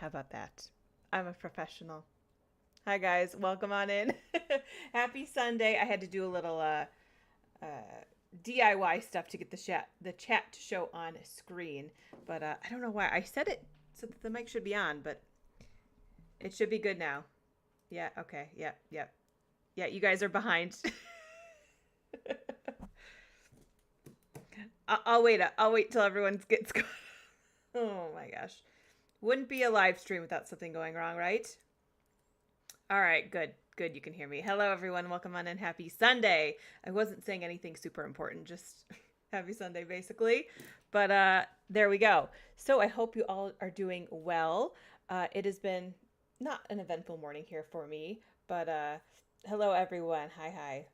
How about that? I'm a professional. Hi guys, welcome on in. Happy Sunday. I had to do a little uh, DIY stuff to get the chat to show on screen, but I don't know why I set it so that the mic should be on, but it should be good now. Yeah. Okay. Yep. Yep. Yeah. You guys are behind. I'll wait. I'll wait till everyone gets going. Oh my gosh. Wouldn't be a live stream without something going wrong, right? All right, good. Good, you can hear me. Hello, everyone. Welcome on and happy Sunday. I wasn't saying anything super important, just happy Sunday, basically. But there we go. So I hope you all are doing well. It has been not an eventful morning here for me, but hello, everyone. Hi, hi.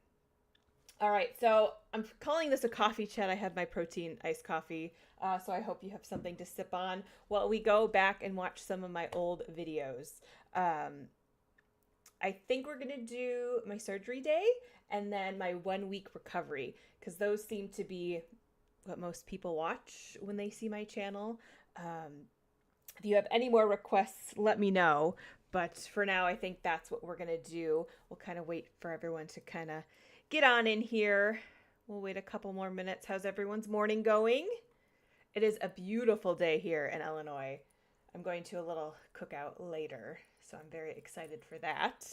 All right, so I'm calling this a coffee chat. I had my protein iced coffee, so I hope you have something to sip on while we go back and watch some of my old videos. Um, I think we're gonna do my surgery day and then my 1 week recovery because those seem to be what most people watch when they see my channel. If you have any more requests, let me know. But for now, I think that's what we're gonna do. We'll kind of wait for everyone to kind of get on in here. We'll wait a couple more minutes. How's everyone's morning going? It is a beautiful day here in Illinois. I'm going to a little cookout later, so I'm very excited for that.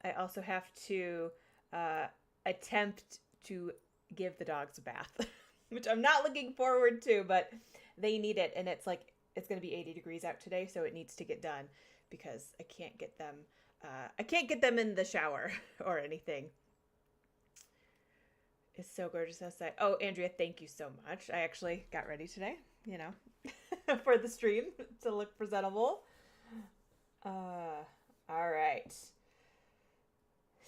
I also have to uh, attempt to give the dogs a bath, which I'm not looking forward to, but they need it, and it's going to be 80 degrees out today, so it needs to get done because I can't get them in the shower or anything. It's so gorgeous outside. Oh, Andrea, thank you so much. I actually got ready today, you know, for the stream to look presentable. All right.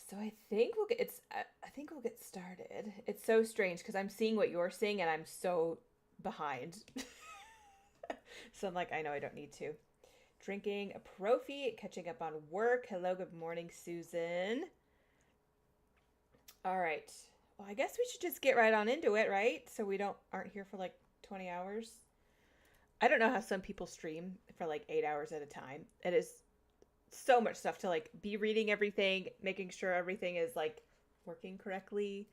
So I think we'll get started. It's so strange because I'm seeing what you're seeing and I'm so behind. So I'm like, I know I don't need to. Drinking a Profi, catching up on work. Hello, good morning, Susan. All right. Well, I guess we should just get right on into it, right? So we aren't here for like 20 hours. I don't know how some people stream for like 8 hours at a time. It is so much stuff to like be reading everything, making sure everything is like working correctly.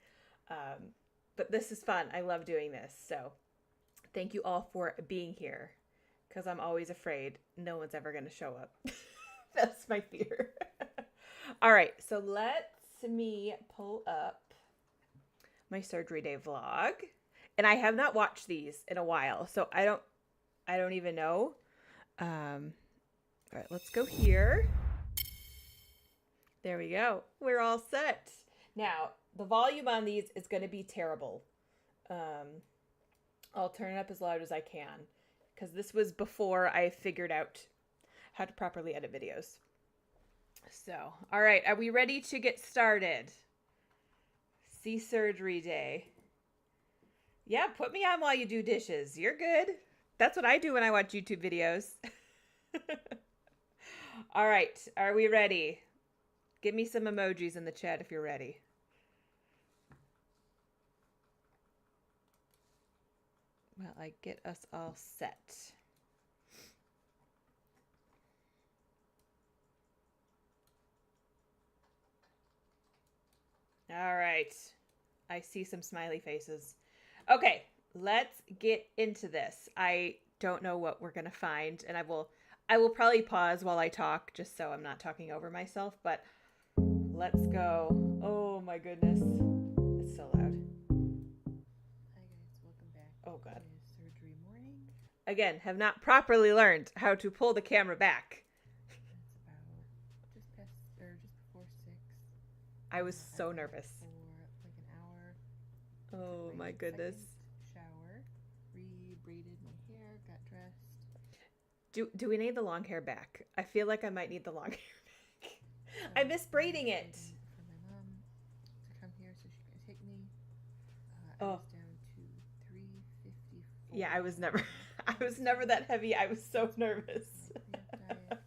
Um, but this is fun. I love doing this. So thank you all for being here because I'm always afraid no one's ever going to show up. That's my fear. All right. So let me pull up my surgery day vlog. And I have not watched these in a while, so I don't even know. All right, let's go here. There we go. We're all set. Now, the volume on these is going to be terrible. Um, I'll turn it up as loud as I can because this was before I figured out how to properly edit videos. So, all right, are we ready to get started? See surgery day. Yeah, put me on while you do dishes. You're good. That's what I do when I watch YouTube videos. All right, are we ready? Give me some emojis in the chat if you're ready. Well, I get us all set. All right. I see some smiley faces. Okay, let's get into this. I don't know what we're going to find, and I will probably pause while I talk just so I'm not talking over myself, but let's go. Oh my goodness. It's so loud. Hi guys, welcome back. Oh god. It is surgery morning. Again, have not properly learned how to pull the camera back. It's about just past or just before 6. I was I so went out nervous. for like an hour. Oh Took my my goodness. second shower, re-braided my hair, got dressed. Do we need the long hair back? I feel like I might need the long hair back. So I miss braiding I'm it. waiting for my mom to come here so she can take me. I Oh. was down to 354. Yeah, I was never I was never that heavy. I was so nervous. Diet.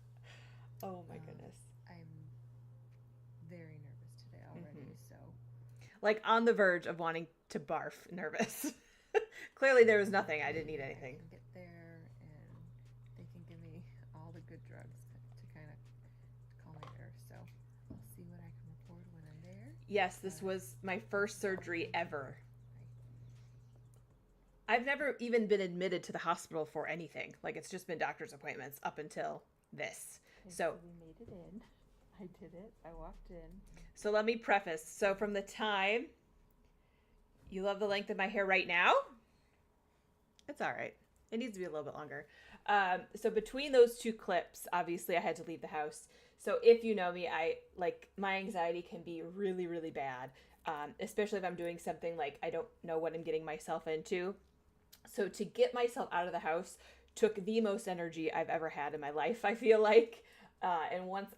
Oh my goodness. I'm very nervous today already, so Like on the verge of wanting to barf, nervous. Clearly there was nothing. I didn't need anything. I can get there and they can give me all the good drugs Yes, this was my first surgery ever. I've never even been admitted to the hospital for anything. Like, it's just been doctor's appointments up until this. Okay, So we made it in. I did it. I walked in. So let me preface. So from the time you love the length of my hair right now, it's all right. It needs to be a little bit longer. So between those two clips, obviously I had to leave the house. So if you know me, my anxiety can be really, really bad, especially if I'm doing something like I don't know what I'm getting myself into. So to get myself out of the house took the most energy I've ever had in my life, I feel like. And once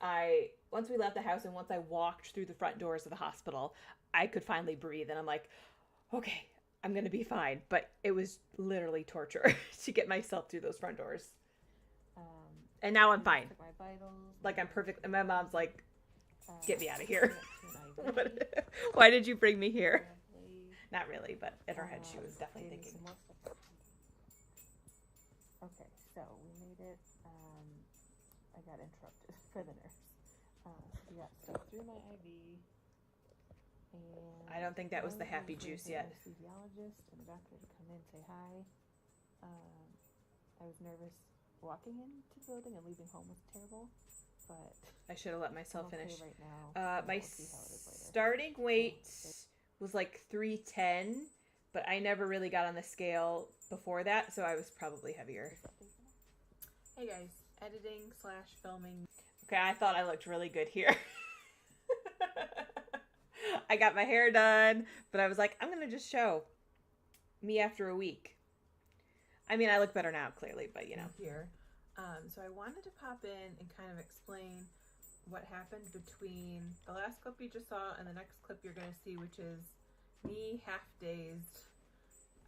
we left the house and once I walked through the front doors of the hospital, I could finally breathe. And I'm like, okay, I'm going to be fine. But it was literally torture to get myself through those front doors. And now I'm fine. Took my vitals. Like, I'm perfect. And my mom's like, get me out of here. we went to an IV. Why did you bring me here? Lovely. Not really, but in her head she was definitely Gave me thinking. some more stuff. Okay, so we made it. I got interrupted for the nurse. We got stuff through my IV. And I don't think that was the I happy waited juice for the yet. anesthesiologist and the doctor to come in and say hi. I was nervous walking into the building and leaving home was terrible, but I should have let myself I'm okay finish. right now. My We'll see how it is later. starting weight was like 310, but I never really got on the scale before that, so I was probably heavier. Hey guys, editing / filming. Okay, I thought I looked really good here. I got my hair done, but I was like, I'm gonna just show me after a week. I mean, I look better now, clearly, but you know. Here. So I wanted to pop in and kind of explain what happened between the last clip you just saw and the next clip you're going to see, which is me half dazed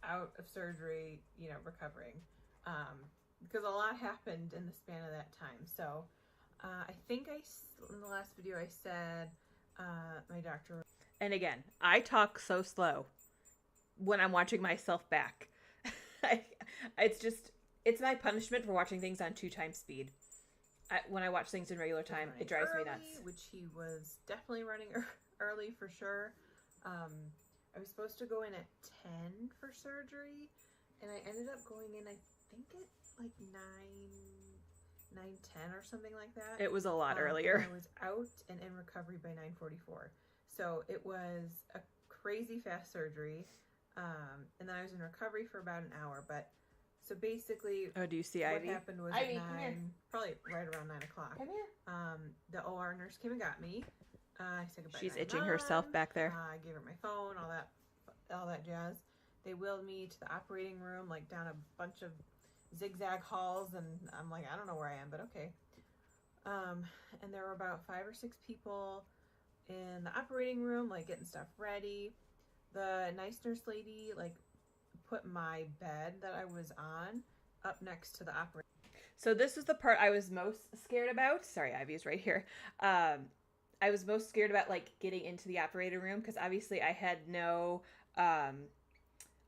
out of surgery, recovering. Because a lot happened in the span of that time. So I think in the last video I said my doctor. And again, I talk so slow when I'm watching myself back. It's my punishment for watching things on 2x speed. When I watch things in regular time, it drives me nuts. Which he was definitely running early for sure. I was supposed to go in at 10 for surgery, and I ended up going in, I think at like 9:10 or something like that. It was a lot earlier. I was out and in recovery by 9:44. So it was a crazy fast surgery. And then I was in recovery for about an hour, but so basically, oh, do you see what Ivy? happened was Ivy, at come here. 9, probably right around 9 o'clock. Come here. The OR nurse came and got me. I said goodbye. She's to my itching mom. herself back there. I gave her my phone, all that jazz. They wheeled me to the operating room, like down a bunch of zigzag halls, and I'm like, I don't know where I am, but okay. And there were about 5 or 6 people in the operating room, like getting stuff ready. The nice nurse lady, like, put my bed that I was on up next to the operating. So this was the part I was most scared about. Sorry, Ivy's right here. I was most scared about like getting into the operating room because obviously I had no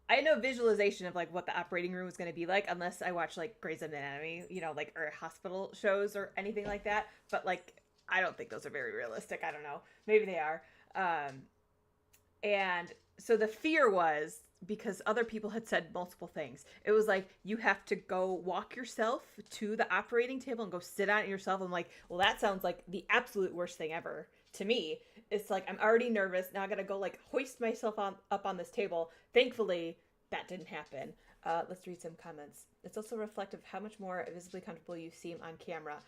visualization of like what the operating room was going to be like unless I watched like Grey's Anatomy, like or hospital shows or anything like that. But like I don't think those are very realistic. I don't know. Maybe they are. And so the fear was because other people had said multiple things. It was like, you have to go walk yourself to the operating table and go sit on it yourself. I'm like, well, that sounds like the absolute worst thing ever to me. It's like, I'm already nervous. Now I got to go like hoist myself up on this table. Thankfully, that didn't happen. Let's read some comments. It's also reflective of how much more visibly comfortable you seem on camera.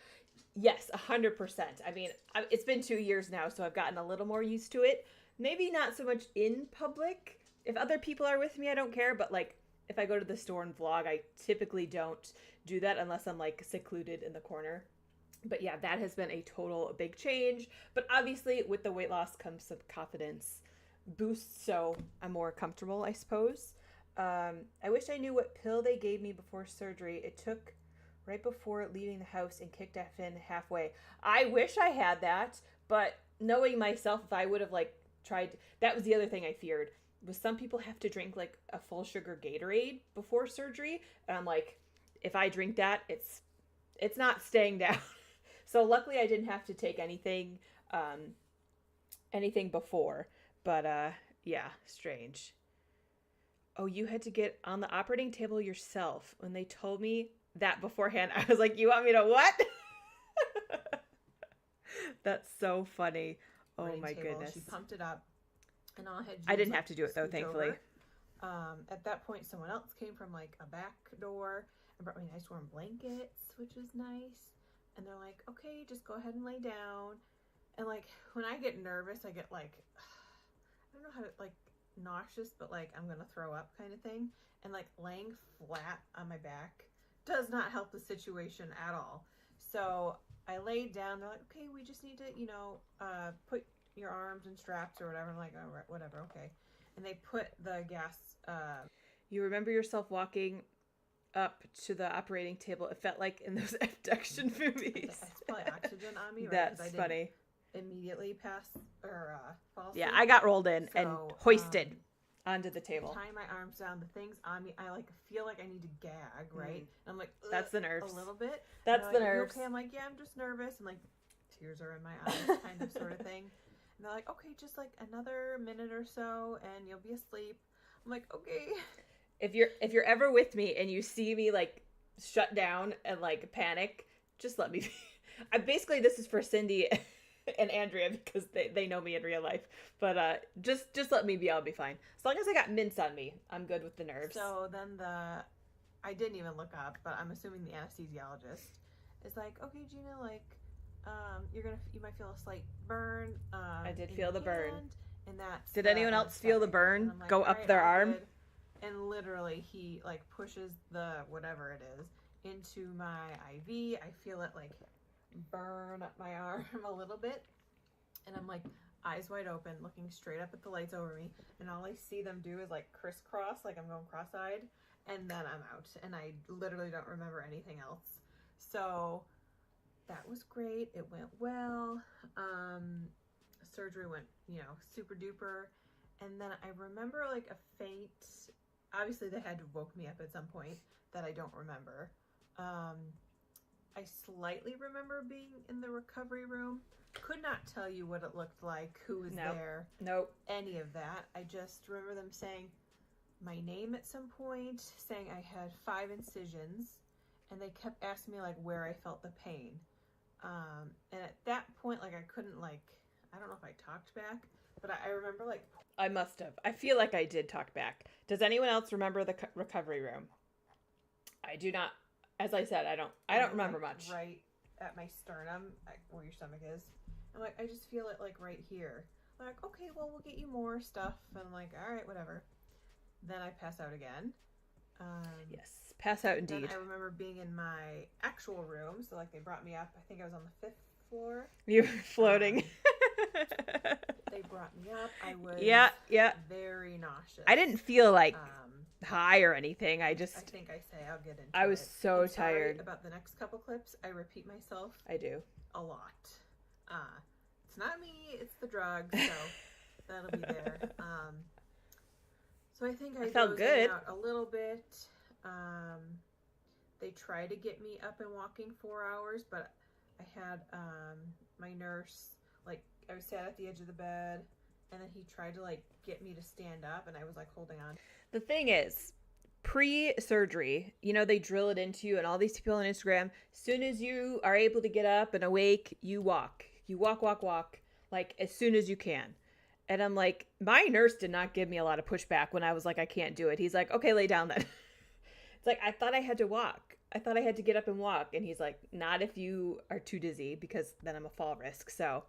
Yes, 100%. I mean, it's been 2 years now, so I've gotten a little more used to it. Maybe not so much in public. If other people are with me, I don't care. But like, if I go to the store and vlog, I typically don't do that unless I'm like secluded in the corner. But yeah, that has been a big change. But obviously, with the weight loss comes some confidence boost. So I'm more comfortable, I suppose. I wish I knew what pill they gave me before surgery. It took right before leaving the house and kicked off in halfway. I wish I had that, but knowing myself, if I would have like tried, that was the other thing I feared, was some people have to drink like a full sugar Gatorade before surgery. And I'm like, if I drink that, it's not staying down. So luckily I didn't have to take anything anything before. But yeah, strange. Oh, you had to get on the operating table yourself. When they told me that beforehand, I was like, you want me to what? That's so funny. Oh my goodness. She pumped it up, and all I had to do I was, didn't like, have to do it though, scooch thankfully. over. At that point, someone else came from like a back door and brought me nice warm blankets, which was nice. And they're like, okay, just go ahead and lay down. And like when I get nervous, I get like, I don't know how to, like, nauseous, but like I'm gonna throw up kind of thing. And like laying flat on my back does not help the situation at all. So I laid down. They're like, okay, we just need to, put your arms in straps or whatever. I'm like, all right, whatever, okay. And they put the gas. You remember yourself walking up to the operating table? It felt like in those abduction movies. It's probably oxygen on me, right? That's funny. Immediately pass or fall asleep. Yeah, I got rolled in and hoisted onto the table. Tying my arms down, the things on me, I like feel like I need to gag, right? And I'm like, that's the nerves. A little bit. That's the nerves. Okay, I'm like, yeah, I'm just nervous, and like tears are in my eyes, kind of sort of thing. And they're like, okay, just like another minute or so, and you'll be asleep. I'm like, okay. If you're ever with me and you see me like shut down and like panic, just let me be. Basically, this is for Cindy and Andrea because they know me in real life. But just let me be. I'll be fine. As long as I got mints on me, I'm good with the nerves. So then I didn't even look up, but I'm assuming the anesthesiologist is like, okay, Gina, like, you might feel a slight burn. I did feel the burn. And that's did anyone else feel the burn like, go up their arm? Good. And literally, he like pushes the whatever it is into my IV. I feel it like burn up my arm a little bit, and I'm like eyes wide open, looking straight up at the lights over me, and all I see them do is like crisscross, like I'm going cross-eyed, and then I'm out, and I literally don't remember anything else. So that was great. It went well. Surgery went, super duper. And then I remember like a faint, obviously they had to woke me up at some point that I don't remember. I slightly remember being in the recovery room. Could not tell you what it looked like, who was there. Nope. Any of that. I just remember them saying my name at some point, saying I had 5 incisions, and they kept asking me like where I felt the pain. And at that point, like I couldn't I don't know if I talked back, but I remember like... I must have. I feel like I did talk back. Does anyone else remember the recovery room? I do not. As I said, I don't remember much. Right at my sternum, where your stomach is. I'm like, I just feel it like right here. I'm like, okay, well, we'll get you more stuff. And I'm like, all right, whatever. Then I pass out again. Yes, pass out indeed. Then I remember being in my actual room. So like they brought me up. I think I was on the 5th floor. You were floating. They brought me up. I was very nauseous. I didn't feel like high or anything. I think I say I'll get into it. I was so tired. About the next couple clips, I repeat myself. I do. A lot. It's not me, it's the drugs, so that'll be there. So I think I felt good. Out a little bit. They tried to get me up and walking 4 hours, but I had my nurse, I was sat at the edge of the bed, and then he tried to get me to stand up, and I was holding on. The thing is, pre-surgery, they drill it into you, and all these people on Instagram, as soon as you are able to get up and awake, you walk. You walk, as soon as you can. And I'm like, my nurse did not give me a lot of pushback when I was like, I can't do it. He's like, okay, lay down then. It's like, I thought I had to walk. I thought I had to get up and walk. And he's like, not if you are too dizzy, because then I'm a fall risk. So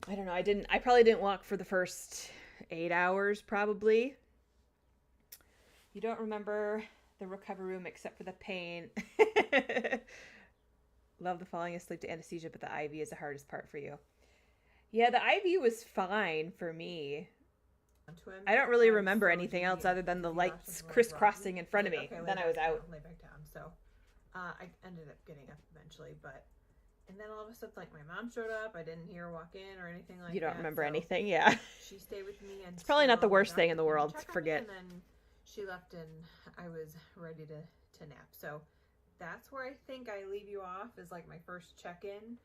I don't know. I probably didn't walk for the first 8 hours, probably. You don't remember the recovery room except for the pain. Love the falling asleep to anesthesia, but the IV is the hardest part for you. Yeah, the IV was fine for me. I don't really remember anything else other than the lights crisscrossing in front of me. Then I was out. Lay back down. So I ended up getting up eventually, and then all of a sudden, my mom showed up. I didn't hear her walk in or anything like that. You don't remember anything, yeah. She stayed with me, and it's probably not the worst thing in the world to forget. And then she left, and I was ready to nap. So that's where I think I leave you off is my first check-in.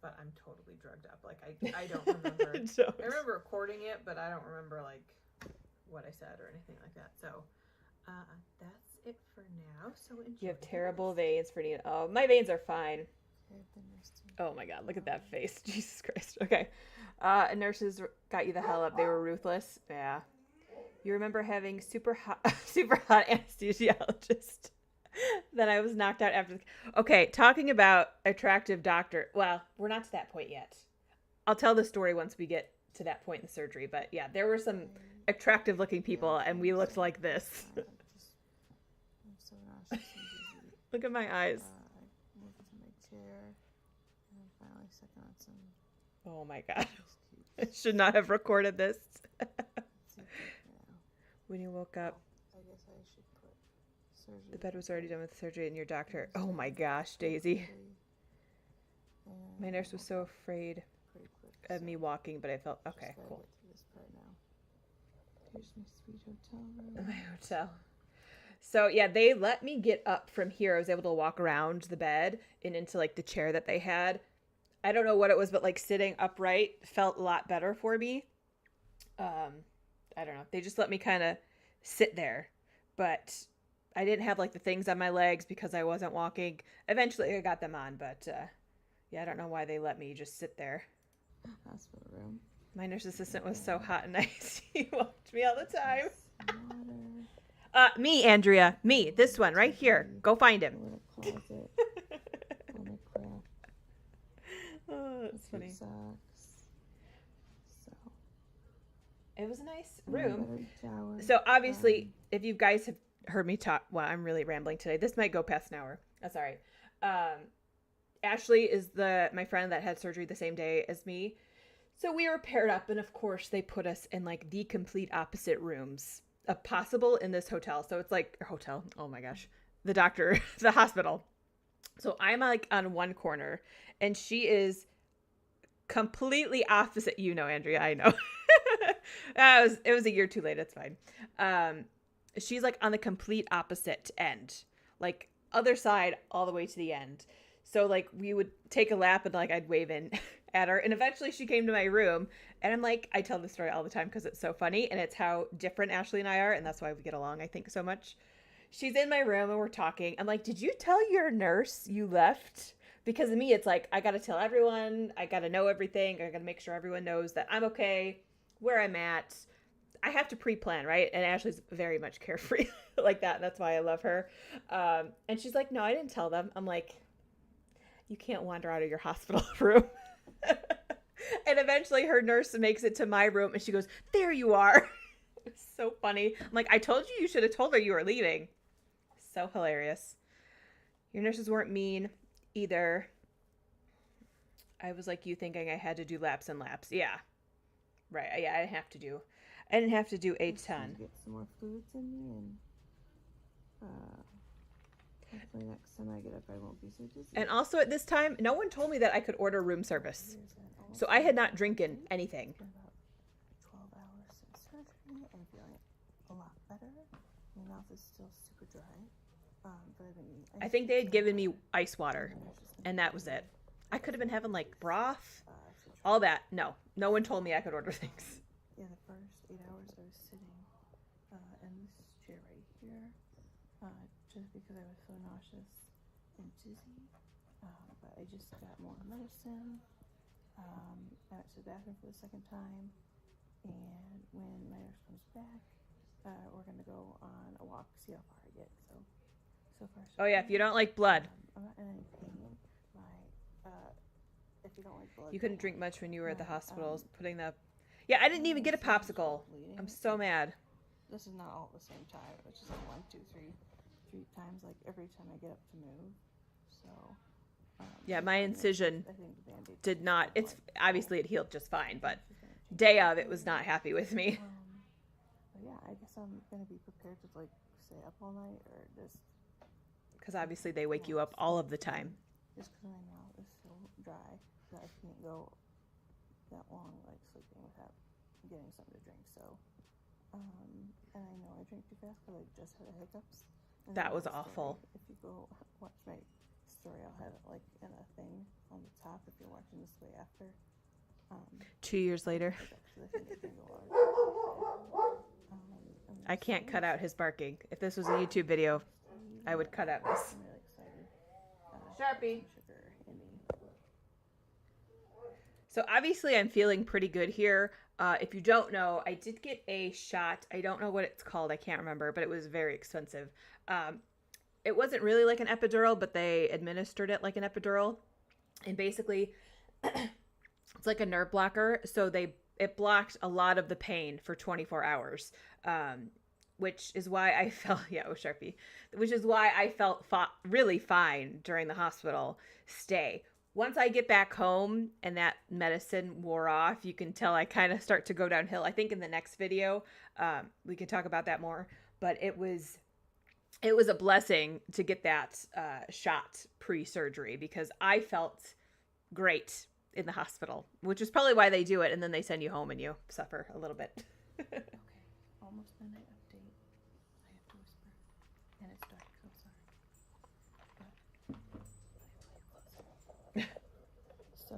but I'm totally drugged up. Like I don't remember. I remember recording it, but I don't remember like what I said or anything like that. So that's it for now. So enjoy. You have terrible veins, Fernina. Oh, my veins are fine. Oh my God, look at that face. Jesus Christ. Okay. Nurses got you the hell up. They were ruthless. Yeah. You remember having super hot anesthesiologist. Then I was knocked out after. Okay, talking about attractive doctor. Well, we're not to that point yet. I'll tell the story once we get to that point in surgery. But yeah, there were some attractive looking people, and we looked like this. I'm so nauseous and dizzy. Look at my eyes. I moved to my chair, and I'm finally sucking on some Oh my God. I ice should not have recorded this. cubes. Now, When you woke up, I guess I should put surgery. the bed was already done with surgery, and your doctor. Oh my gosh, Daisy. My nurse was so afraid of me walking, but I felt okay. Cool. Get through this part now. Here's my sweet hotel room. My hotel. So yeah, they let me get up from here. I was able to walk around the bed and into like the chair that they had. I don't know what it was, but like sitting upright felt a lot better for me. I don't know. They just let me kind of sit there, but I didn't have like the things on my legs because I wasn't walking. Eventually I got them on, but yeah, I don't know why they let me just sit there. Hospital room. My nurse assistant was so hot and nice. He walked me all the time. Water. Me, Andrea. Me. This one right here. Go find him. A little closet. All my crap. Oh, that's Few funny. socks. So. It was a nice and I room. got a shower. So obviously, if you guys have heard me talk, well, I'm really rambling today. This might go past an hour. That's all right. Ashley is my friend that had surgery the same day as me. So we were paired up, and of course they put us in like the complete opposite rooms possible in this hotel. So it's like hotel. Oh my gosh, the hospital. So I'm like on one corner, and she is completely opposite. You know, Andrea, I know. It was a year too late. It's fine. She's like on the complete opposite end, like other side all the way to the end. So like we would take a lap and like I'd wave in at her, and eventually she came to my room, and I'm like, I tell this story all the time because it's so funny, and it's how different Ashley and I are, and that's why we get along, I think, so much. She's in my room and we're talking. I'm like, did you tell your nurse you left? Because of me, it's like, I got to tell everyone, I got to know everything. I got to make sure everyone knows that I'm okay, where I'm at. I have to pre-plan, right? And Ashley's very much carefree like that. And that's why I love her. And she's like, no, I didn't tell them. I'm like, you can't wander out of your hospital room. And eventually her nurse makes it to my room and she goes, there you are. It's so funny. I'm like, I told you should have told her you were leaving. So hilarious. Your nurses weren't mean either. I was like you, thinking I had to do laps and laps. Yeah. Right. Yeah, I didn't have to do a ton. Get some more fluids in me, and hopefully next time I get up I won't be so dizzy. And also at this time, no one told me that I could order room service. So I had not drinking anything. For about 12 hours since surgery. I'm feeling a lot better. My mouth is still super dry. But I've been eating I think they had given me ice water, and that was it. I could have been having like broth, all that. No one told me I could order things. Yeah, the first 8 hours I was sitting in this chair right here, just because I was so nauseous and dizzy. But I just got more medicine. I went to the bathroom for the second time, and when my nurse comes back, we're gonna go on a walk, see how far I get. So far. So Oh yeah, if you don't like blood, I'm not in any pain. If you don't like blood, you couldn't don't drink like- much when you were at the my, hospital. Putting the, yeah, I didn't even get a popsicle. bleeding. I'm so mad. This is not all at the same time. It's just like 1, 2, 3 times, like every time I get up to move. So. Yeah, my incision I think the Band-Aid did not. It's obviously it healed just fine, but she's gonna change day of it was not happy with me. But yeah, I guess I'm gonna be prepared to like stay up all night or just Because obviously they wake you up all of the time. because my mouth is so dry that I can't go that long like sleeping without getting something to drink. So, and I know I drink too fast because I just had the hiccups. And That the was whole awful. story, if you go watch my story, I'll have it like in a thing on the top if you're watching this way after. 2 years later. Actually, I think it's gonna go out. I can't cut out his barking. If this was a YouTube video, I would cut out this. I'm really excited. Sharpie. Sugar in me. So obviously I'm feeling pretty good here. If you don't know, I did get a shot. I don't know what it's called. I can't remember, but it was very expensive. It wasn't really like an epidural, but they administered it like an epidural. And basically, it's like a nerve blocker. So it blocked a lot of the pain for 24 hours, which is why I felt, Sharpie, which is why I felt really fine during the hospital stay. Once I get back home and that medicine wore off, you can tell I kind of start to go downhill. I think in the next video, we can talk about that more, but it was a blessing to get that shot pre-surgery because I felt great in the hospital, which is probably why they do it. And then they send you home and you suffer a little bit. Okay, almost midnight update. I have to whisper, and it's dark, so sorry. So,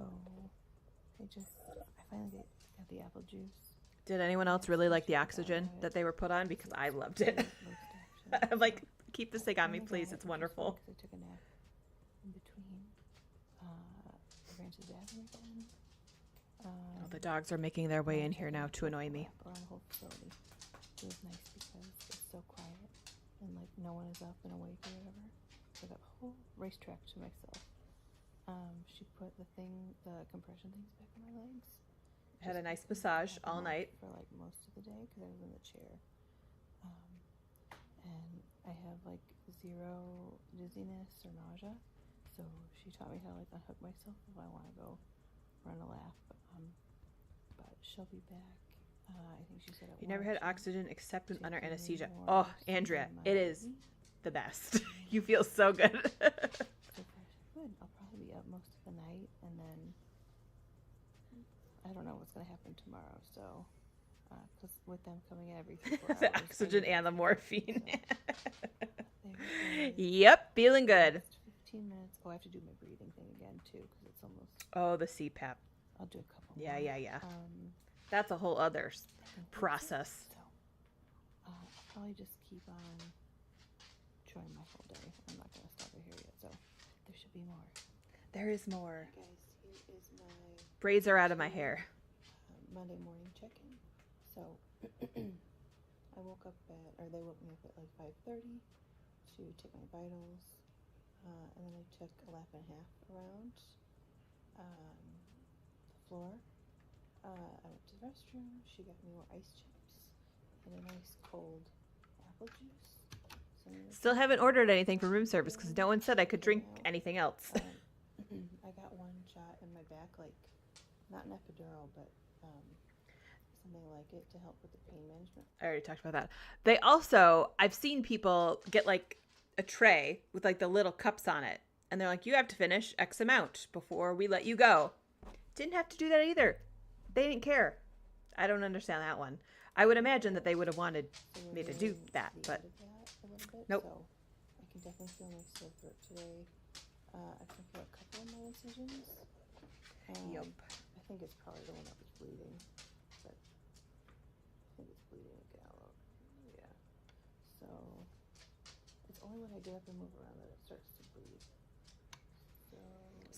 I finally got the apple juice. Did anyone else really like the oxygen that they were put on? Because I loved it. I'm like, keep this thing on me, please. It's wonderful. I took a nap in between. I ran to the bathroom again. Oh, the dogs are making their way in here now to annoy me. Around the whole facility. It was nice because it's so quiet and like no one is up and awake or whatever. So I got the whole racetrack to myself. She put the compression things back on my legs. Had a nice massage all night. For like most of the day because I was in the chair. And I have like zero dizziness or nausea. So she taught me how to like unhook myself if I want to go run a lap. But she'll be back. I think she said You never had oxygen except when under taking anesthesia. more Oh, Andrea, my it is body. the best. You feel so good. So far, so good. I'll probably be up most of the night, and then I don't know what's gonna happen tomorrow. So, because with them coming in every 3 4 hours, The oxygen and the morphine. So, Yep, feeling good. next 15 minutes. Oh, I have to do my breathing thing again too, because it's almost. Oh, the CPAP. I'll do a couple. Yeah, more. yeah. That's a whole other I think that's it. process. So, I'll probably just keep on trying my whole day. I'm not gonna stop it here yet, so there should be more. There is more. Guys, here is my Braids are out of my hair. Monday morning check-in. So I woke up they woke me up at like 5:30 to take my vitals, and then I took a lap and a half around the floor. I went to the restroom. She got me more ice chips and a nice cold apple juice. So Still haven't ordered anything for room service because no one said I could drink anything else. I got one shot in my back, like not an epidural, but something like it to help with the pain management. I already talked about that. They also, I've seen people get like a tray with like the little cups on it. And they're like, you have to finish X amount before we let you go. Didn't have to do that either. They didn't care. I don't understand that one. I would imagine that they would have wanted So we're me to do doing that, the but end of that a little bit. Nope. So I can definitely feel my sore throat today. I can feel a couple of my incisions. Yup. I think it's probably the one that was bleeding, but I think it's bleeding again. Yeah. So it's only when I get up and move around that it starts to bleed.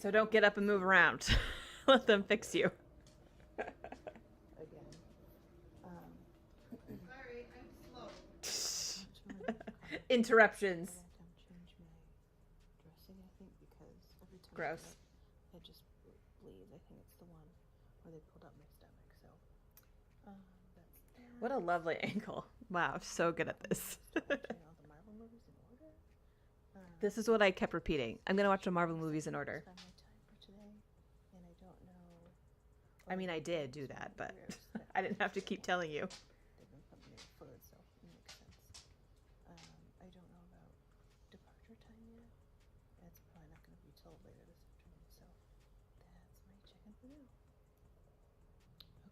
so don't get up and move around. Let them fix you. Again. Sorry, I'm slow. Interruptions. I let them change my dressing, I think, because every time Gross. it just bleeds. I think it's the one where they pulled up my stomach. So that's that. What a lovely ankle. Wow, so good at this. Watching all the Marvel movies in order. This is what I kept repeating. I'm going to watch the Marvel movies in order. Spend my time for today, and I don't know. I mean, I did do that, but That I didn't have to keep telling you. they've been putting me in food, so it makes sense. I don't know about departure time yet. It's probably not going to be till later this afternoon, so that's my check-in for now.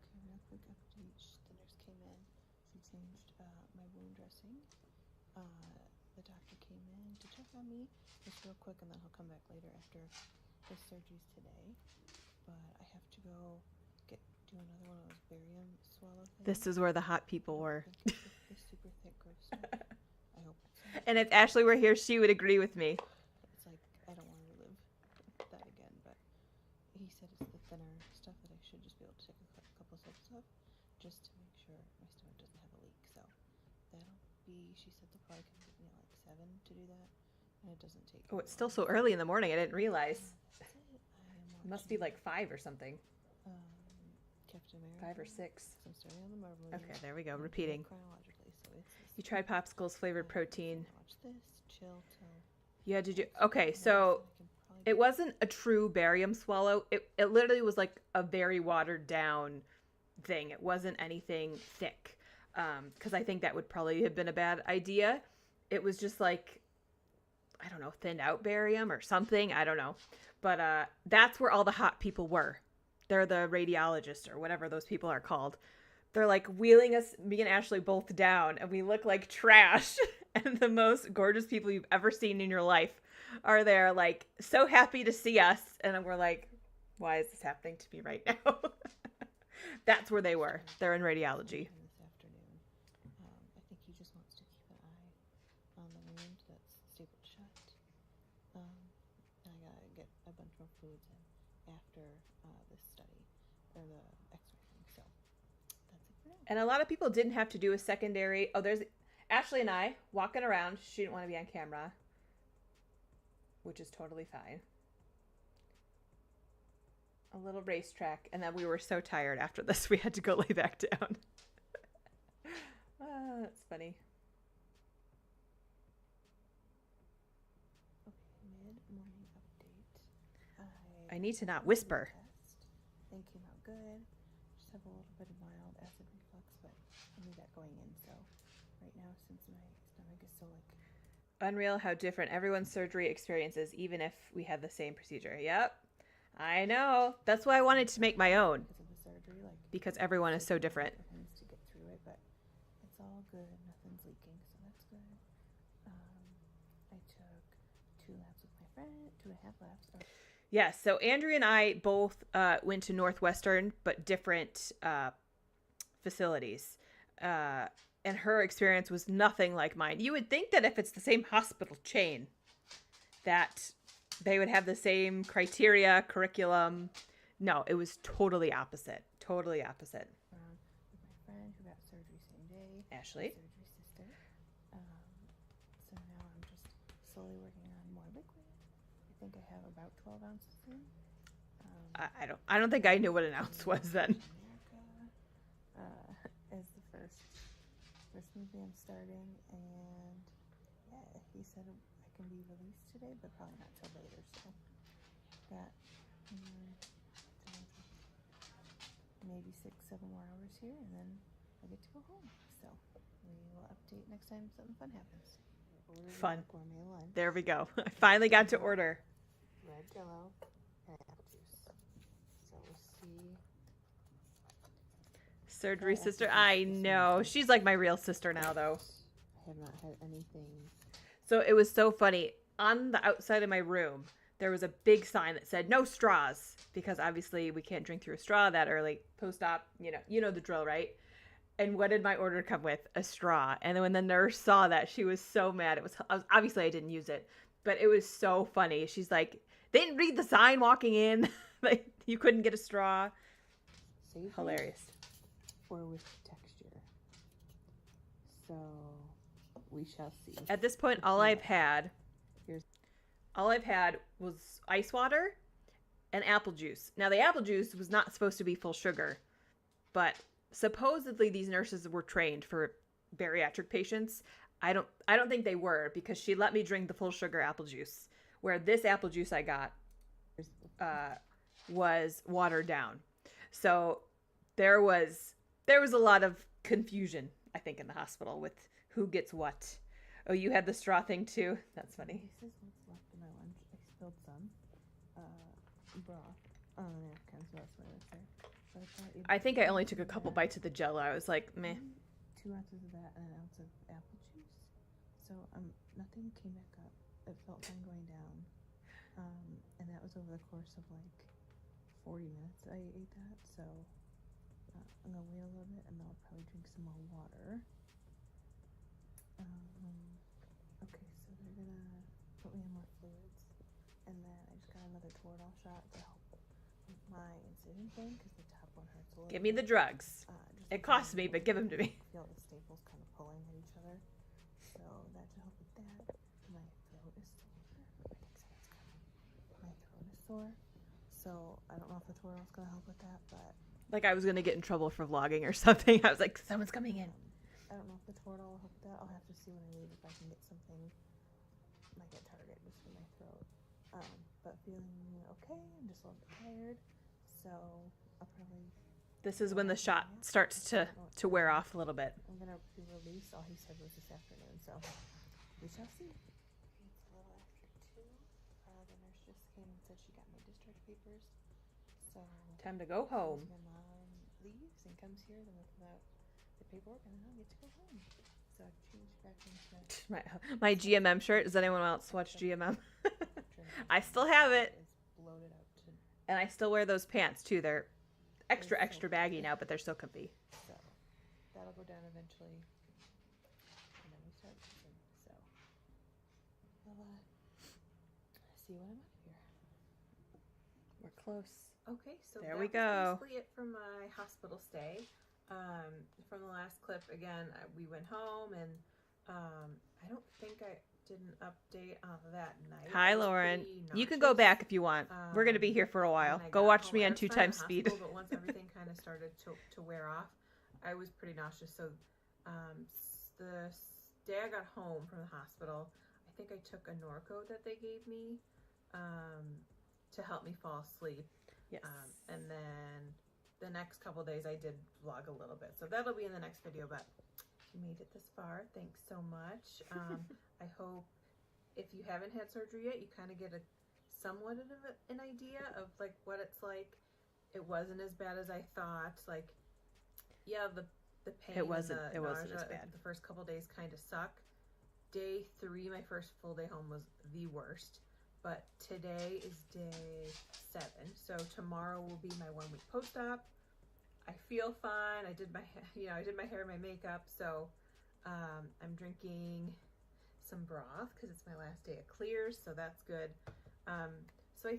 Okay, real quick update. The nurse came in. She changed my wound dressing. The doctor came in to check on me just real quick, and then he'll come back later after his surgeries today. But I have to go do another one of those barium swallow things. This is where the hot people were. The super thick gross stuff. I hope it's And if Ashley were here, she would agree with me. It's like, I don't want to relive that again, but he said it's the thinner stuff that I should just be able to take a couple sips of, just to make sure my stomach doesn't have a leak. So that'll be, she said they'll probably come get me at like 7 to do that, and it doesn't take. Oh, it's still so early in the morning. I didn't realize. That's it. It must be like 5 or something. Captain America. 5 or 6. So I'm starting on the Marvel movie. Okay, there we go. I'm Repeating. doing it chronologically, so it's You tried popsicles flavored protein. watch this, chill till. You had to do. Okay, so it wasn't a true barium swallow. It literally was like a very watered down thing. It wasn't anything thick. Because I think that would probably have been a bad idea. It was just like, I don't know, thinned out barium or something. I don't know. But that's where all the hot people were. They're the radiologists or whatever those people are called. They're like wheeling us, me and Ashley, both down, and we look like trash. And the most gorgeous people you've ever seen in your life are there, like, so happy to see us. And we're like, why is this happening to me right now? That's where they were. They're in radiology. This afternoon. I think he just wants to keep an eye on the wound that's stapled shut. I gotta get a bunch more fluids in after this study, or the x-ray thing, so that's it for now. And a lot of people didn't have to do a secondary. Oh, there's Ashley and I walking around. She didn't want to be on camera, which is totally fine. A little racetrack, and then we were so tired after this we had to go lay back down. That's funny. Okay, mid-morning update. I need to not whisper. Test. Thing came out good. Just have a little bit of mild acid reflux, but I knew that going in, so right now, since my stomach is so like Unreal how different everyone's surgery experience is, even if we had the same procedure. Yep. I know. That's why I wanted to make my own. because of the surgery, like Because everyone is so different. things to get through it, but it's all good. Nothing's leaking, so that's good. I took 2 labs with my friend, 2.5 labs. Yes. So Andrea and I both went to Northwestern, but different facilities. And her experience was nothing like mine. You would think that if it's the same hospital chain, that they would have the same criteria, curriculum. No, it was totally opposite. Totally opposite. With my friend who got surgery same day. Ashley? Surgery sister. So now I'm just slowly working on more liquid. I think I have about 12 ounces in. I don't think I knew what an ounce was then. America is the first movie I'm starting, and yeah, he said I can be released today, but probably not till later. So got maybe 6-7 more hours here, and then I get to go home. So we will update next time something fun happens. Fun. Gourmet lunch. There we go. I finally got to order. Red Jello and apple juice. So we'll see. Surgery sister. I know. She's like my real sister now, though. I have not had anything. So it was so funny. On the outside of my room, there was a big sign that said no straws, because obviously we can't drink through a straw that early. Post-op, you know the drill, right? And what did my order come with? A straw. And then when the nurse saw that, she was so mad. Obviously I didn't use it, but it was so funny. She's like, they didn't read the sign walking in. Like, you couldn't get a straw. Savory Hilarious. or with texture. So we shall see. At this point, all I've had was ice water and apple juice. Now, the apple juice was not supposed to be full sugar, but supposedly these nurses were trained for bariatric patients. I don't think they were, because she let me drink the full sugar apple juice, where this apple juice I got was watered down. So there was a lot of confusion, I think, in the hospital with who gets what. Oh, you had the straw thing too? That's funny. This is what's left of my lunch. I spilled some broth on the napkin, so that's what I would say. So I thought I think I only took a couple bites of the Jello. I was like, meh. 2 ounces of that and an ounce of apple juice. So nothing came back up. It felt was over the course of like 40 minutes I ate that, so I'm gonna wait a little bit and then I'll probably drink some more water. Okay, so they're gonna put me in more fluids, and then I just got another Toradol shot to help with my incision pain because the top one hurts a little. Give me the bit. drugs. Just It costs me, but give them to me. I feel the staples kind of pulling at each other, so that should help with that. My throat is sore. My throat is sore, so I don't know if the Toradol's gonna help with that, but Like I was gonna get in trouble for vlogging or something. I was like, someone's coming in. I don't know if the Toradol will help with that. I'll have to see when I leave if I can get something like at Target just for my throat. But feeling okay. I'm just a little bit tired, so I'll probably. This is when the shot starts to wear off a little bit. I'm gonna be released. All he said was this afternoon, so we shall see. It's a little after 2. The nurse just came and said she got my discharge papers. So Time to go home. my mom leaves and comes here, then we'll fill out the paperwork, and then I'll get to go home. So I've changed back into My GMM shirt. Does anyone else watch GMM? I still have it. It's bloated out to, And I still wear those pants too. They're extra baggy now, but they're still comfy. so that'll go down eventually, and then we start cooking. So we'll see when I'm out of here. We're close. Okay, so There that we was go. basically it for my hospital stay. From the last clip, again, we went home, and I don't think I did an update on that night. Hi, I was Lauren. pretty You can go nauseous. back if you want. We're going to be here for a while. When I Go got watch home. me I on was 2 fine in times the speed. hospital, But once everything kind of started to wear off, I was pretty nauseous. So the day I got home from the hospital, I think I took a Norco that they gave me to help me fall asleep. Yes. And then the next couple days I did vlog a little bit. So that'll be in the next video, but if you made it this far, thanks so much. I hope if you haven't had surgery yet, you kind of get a somewhat of an idea of like what it's like. It wasn't as bad as I thought. Like, yeah, the pain It wasn't and the as nausea bad. the first couple days kind of suck. Day 3, my first full day home, was the worst. But today is day 7, so tomorrow will be my 1 week post-op. I feel fine. I did my hair, and my makeup. So I'm drinking some broth because it's my last day of clears, so that's good. So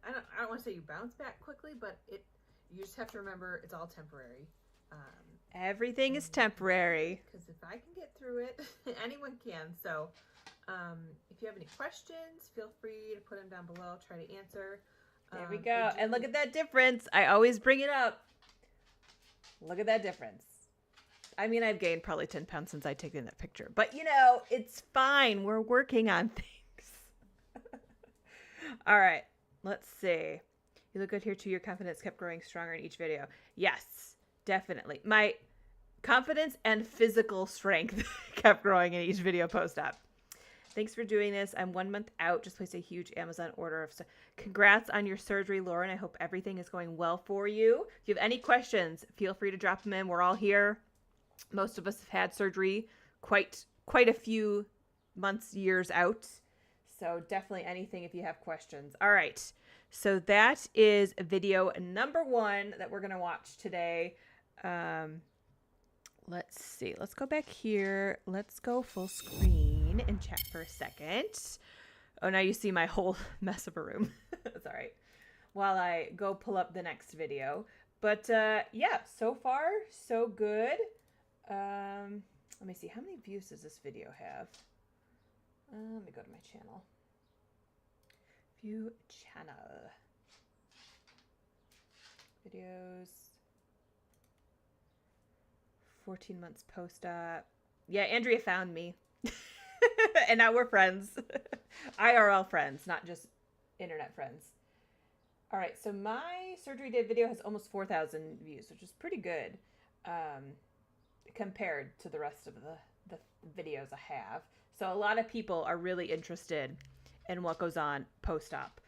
I don't want to say you bounce back quickly, but you just have to remember it's all temporary. Everything is temporary. Because if I can get through it, anyone can. So if you have any questions, feel free to put them down below. I'll try to answer. There we go. And look at that difference. I always bring it up. Look at that difference. I mean, I've gained probably 10 pounds since I've taken that picture. But, it's fine. We're working on things. All right. Let's see. You look good here, too. Your confidence kept growing stronger in each video. Yes, definitely. My confidence and physical strength kept growing in each video post-op. Thanks for doing this. I'm 1 month out. Just placed a huge Amazon order of stuff. Congrats on your surgery, Lauren. I hope everything is going well for you. If you have any questions, feel free to drop them in. We're all here. Most of us have had surgery quite a few months, years out. So definitely anything if you have questions. All right. So that is video number 1 that we're going to watch today. Let's see. Let's go back here. Let's go full screen and chat for a second. Oh, now you see my whole mess of a room. That's all right. While I go pull up the next video. But yeah, so far, so good. Let me see. How many views does this video have? Let me go to my channel. View channel. Videos. 14 months post-op. Yeah, Andrea found me. And now we're friends. IRL friends, not just internet friends. All right, so my surgery day video has almost 4,000 views, which is pretty good compared to the rest of the videos I have. So a lot of people are really interested in what goes on post-op,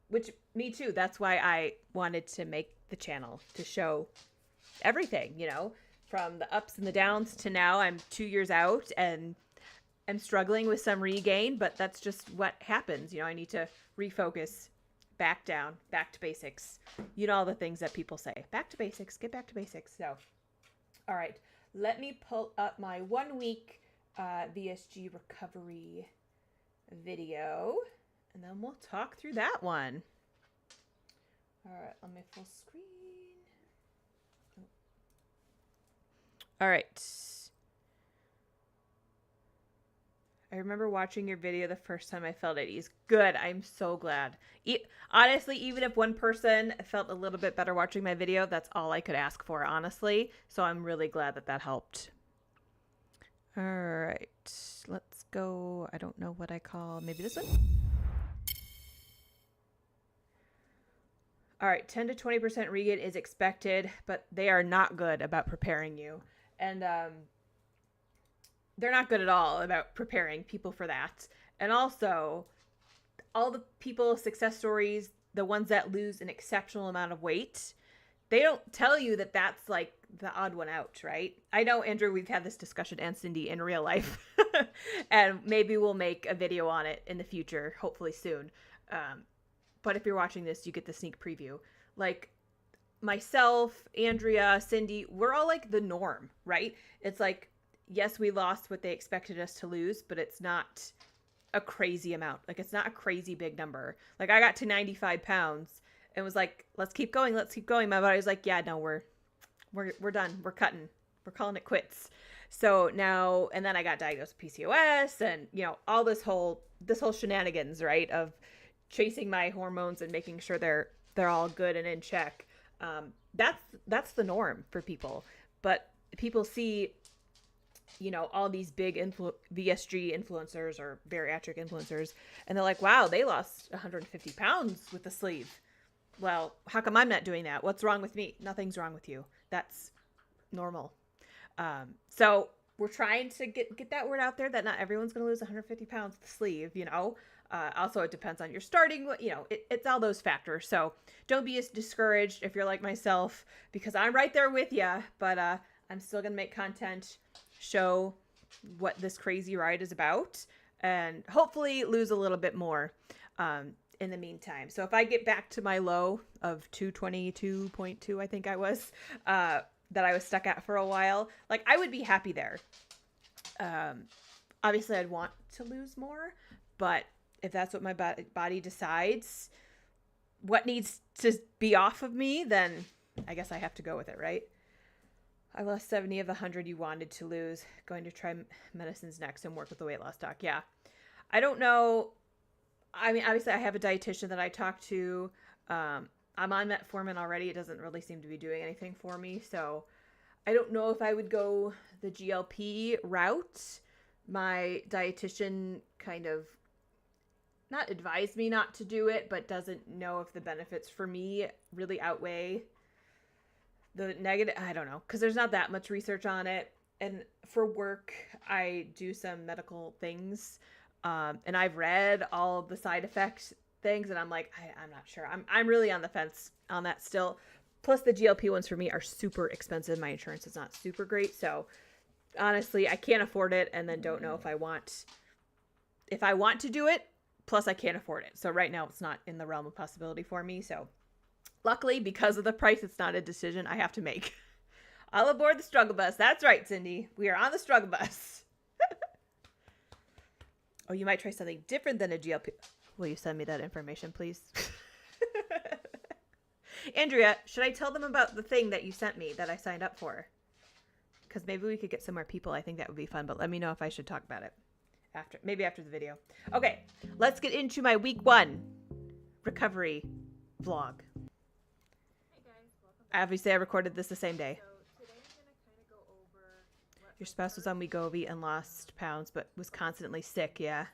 which me too. That's why I wanted to make the channel, to show everything, from the ups and the downs to now I'm 2 years out and I'm struggling with some regain, but that's just what happens. I need to refocus back down, back to basics. You know all the things that people say. Back to basics, get back to basics. So, all right. Let me pull up my 1 week VSG recovery video, and then we'll talk through that one. All right, let me full screen. All right. I remember watching your video the first time I felt at ease. Good. I'm so glad. Honestly, even if one person felt a little bit better watching my video, that's all I could ask for, honestly. So I'm really glad that that helped. All right. Let's go. I don't know what I call. Maybe this one? All right. 10 to 20% regain is expected, but they are not good about preparing you. And, they're not good at all about preparing people for that. And also, all the people, success stories, the ones that lose an exceptional amount of weight, they don't tell you that that's like the odd one out, right? I know, Andrew, we've had this discussion, and Cindy, in real life. And maybe we'll make a video on it in the future, hopefully soon. But if you're watching this, you get the sneak preview. Like, myself, Andrea, Cindy, we're all like the norm, right? It's like, yes, we lost what they expected us to lose, but it's not a crazy amount. Like, it's not a crazy big number. Like, I got to 95 pounds and was like, let's keep going. Let's keep going. My body was like, yeah, no, we're done. We're cutting. We're calling it quits. So now, and then I got diagnosed with PCOS and, you know, all this whole shenanigans, right? Of chasing my hormones and making sure they're all good and in check. That's the norm for people. But people see, you know, all these big VSG influencers or bariatric influencers, and they're like, wow, they lost 150 pounds with the sleeve. Well, how come I'm not doing that? What's wrong with me? Nothing's wrong with you. That's normal. So we're trying to get that word out there that not everyone's going to lose 150 pounds with the sleeve, you know. Also, it depends on your starting, you know, it's all those factors. So don't be as discouraged if you're like myself, because I'm right there with you, but I'm still going to make content, show what this crazy ride is about, and hopefully lose a little bit more in the meantime. So if I get back to my low of 222.2, I think I was, that I was stuck at for a while, like, I would be happy there. Obviously I'd want to lose more, but if that's what my body decides, what needs to be off of me, then I guess I have to go with it, right? I lost 70 of the 100 you wanted to lose. Going to try medicines next and work with the weight loss doc. Yeah. I don't know. I mean, obviously I have a dietitian that I talk to. I'm on metformin already. It doesn't really seem to be doing anything for me. So I don't know if I would go the GLP route. My dietitian kind of not advised me not to do it, but doesn't know if the benefits for me really outweigh the negative. I don't know, because there's not that much research on it. And for work, I do some medical things, and I've read all of the side effects things, and I'm like, I'm not sure. I'm really on the fence on that still. Plus, the GLP ones for me are super expensive. My insurance is not super great, so honestly, I can't afford it, and then don't know if I want to do it. Plus, I can't afford it. So right now, it's not in the realm of possibility for me. So luckily, because of the price, it's not a decision I have to make. All aboard the struggle bus. That's right, Cindy. We are on the struggle bus. Oh, you might try something different than a GLP. Will you send me that information, please? Andrea, should I tell them about the thing that you sent me that I signed up for? Because maybe we could get some more people. I think that would be fun, but let me know if I should talk about it. Maybe after the video. Okay, let's get into my week 1 recovery vlog. Hey guys, welcome back. Obviously, I recorded this the same day. So today I'm going to kind of go over what Your spouse was on Wegovy and lost pounds, but was constantly sick, yeah.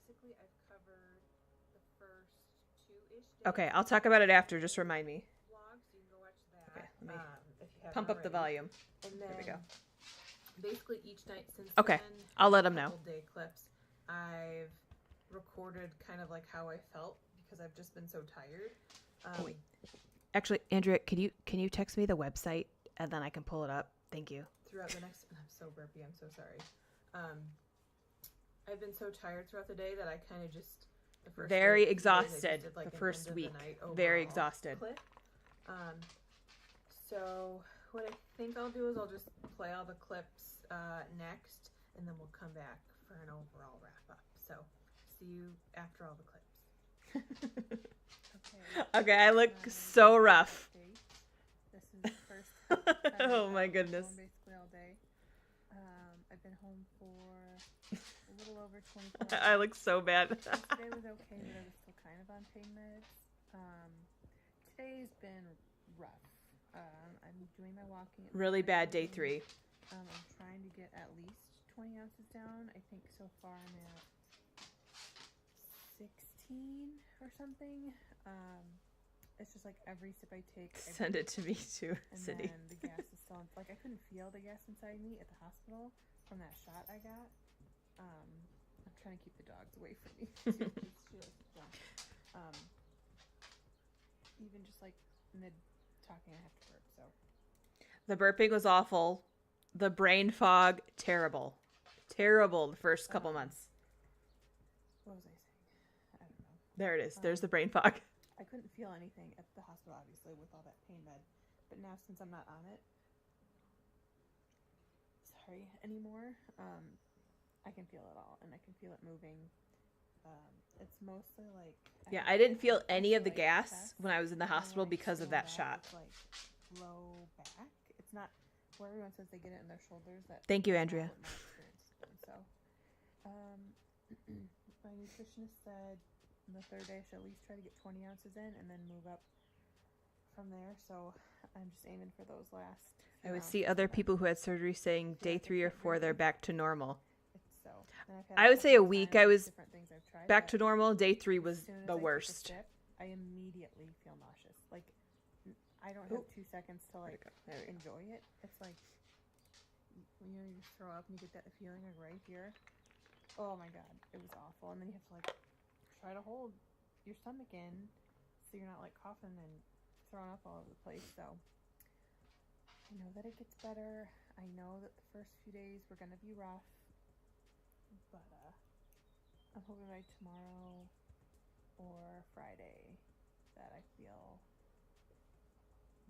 basically I've covered the first 2-ish days. Okay, I'll talk about it after. Just remind me. Vlog, so you can go watch that. Okay, let me if you haven't pump up the already. volume. And then There we go. basically each night since Okay, then, I'll let 'em know. couple day clips, I've recorded kind of like how I felt because I've just been so tired. Wait. Actually, Andrea, can you text me the website and then I can pull it up? Thank you. Throughout the next, I'm so burpy, I'm so sorry. I've been so tired throughout the day that I kind of just the first Very few days I just exhausted did, like, the an first end of the week. night Very overall exhausted. clip. So what I think I'll do is I'll just play all the clips next, and then we'll come back for an overall wrap up. So see you after all the clips. Okay, I look so rough. This is the first time Oh I've my been goodness. home basically all day. I've been home for a little over 24 I hours. look so bad. Yesterday was okay, but I was still kind of on pain meds. Today's been rough. I'm doing my walking. Really bad day 3. I'm trying to get at least 20 ounces down. I think so far I'm at 16 or something. It's just like every sip I take, Send it to me too, and Cindy. then the gas is still like I couldn't feel the gas inside me at the hospital from that shot I got. I'm trying to keep the dogs away from me too, 'cause she likes to jump. Even just like mid talking, I have to burp. So The burping was awful. The brain fog, terrible. Terrible the first couple months. what was I saying? I don't know. There it is. There's the brain fog. I couldn't feel anything at the hospital, obviously, with all that pain med. But now, since I'm not on it, anymore, I can feel it all, and I can feel it moving. It's mostly like Yeah, I didn't feel any of the like gas chest, when I was in the and when hospital I because of stand that up, shot. It's like low back. It's not where everyone says they get it in their shoulders. Thank you, that's not Andrea. what my experience has been. So, my nutritionist said on the third day I should at least try to get 20 ounces in and then move up from there. So I'm just aiming for those last. I would see other people who had surgery saying day 3 or 4 they're back to normal. I would say a week I was back to normal. Day 3 was the worst. I immediately feel nauseous. Like I don't have 2 seconds to like enjoy it. It's like you just throw up and you get that feeling like right here. Oh my god, it was awful. And then you have to like try to hold your stomach in so you're not like coughing and throwing up all over the place. So I know that it gets better. I know that the first few days were gonna be rough, but I'm hoping by tomorrow or Friday that I feel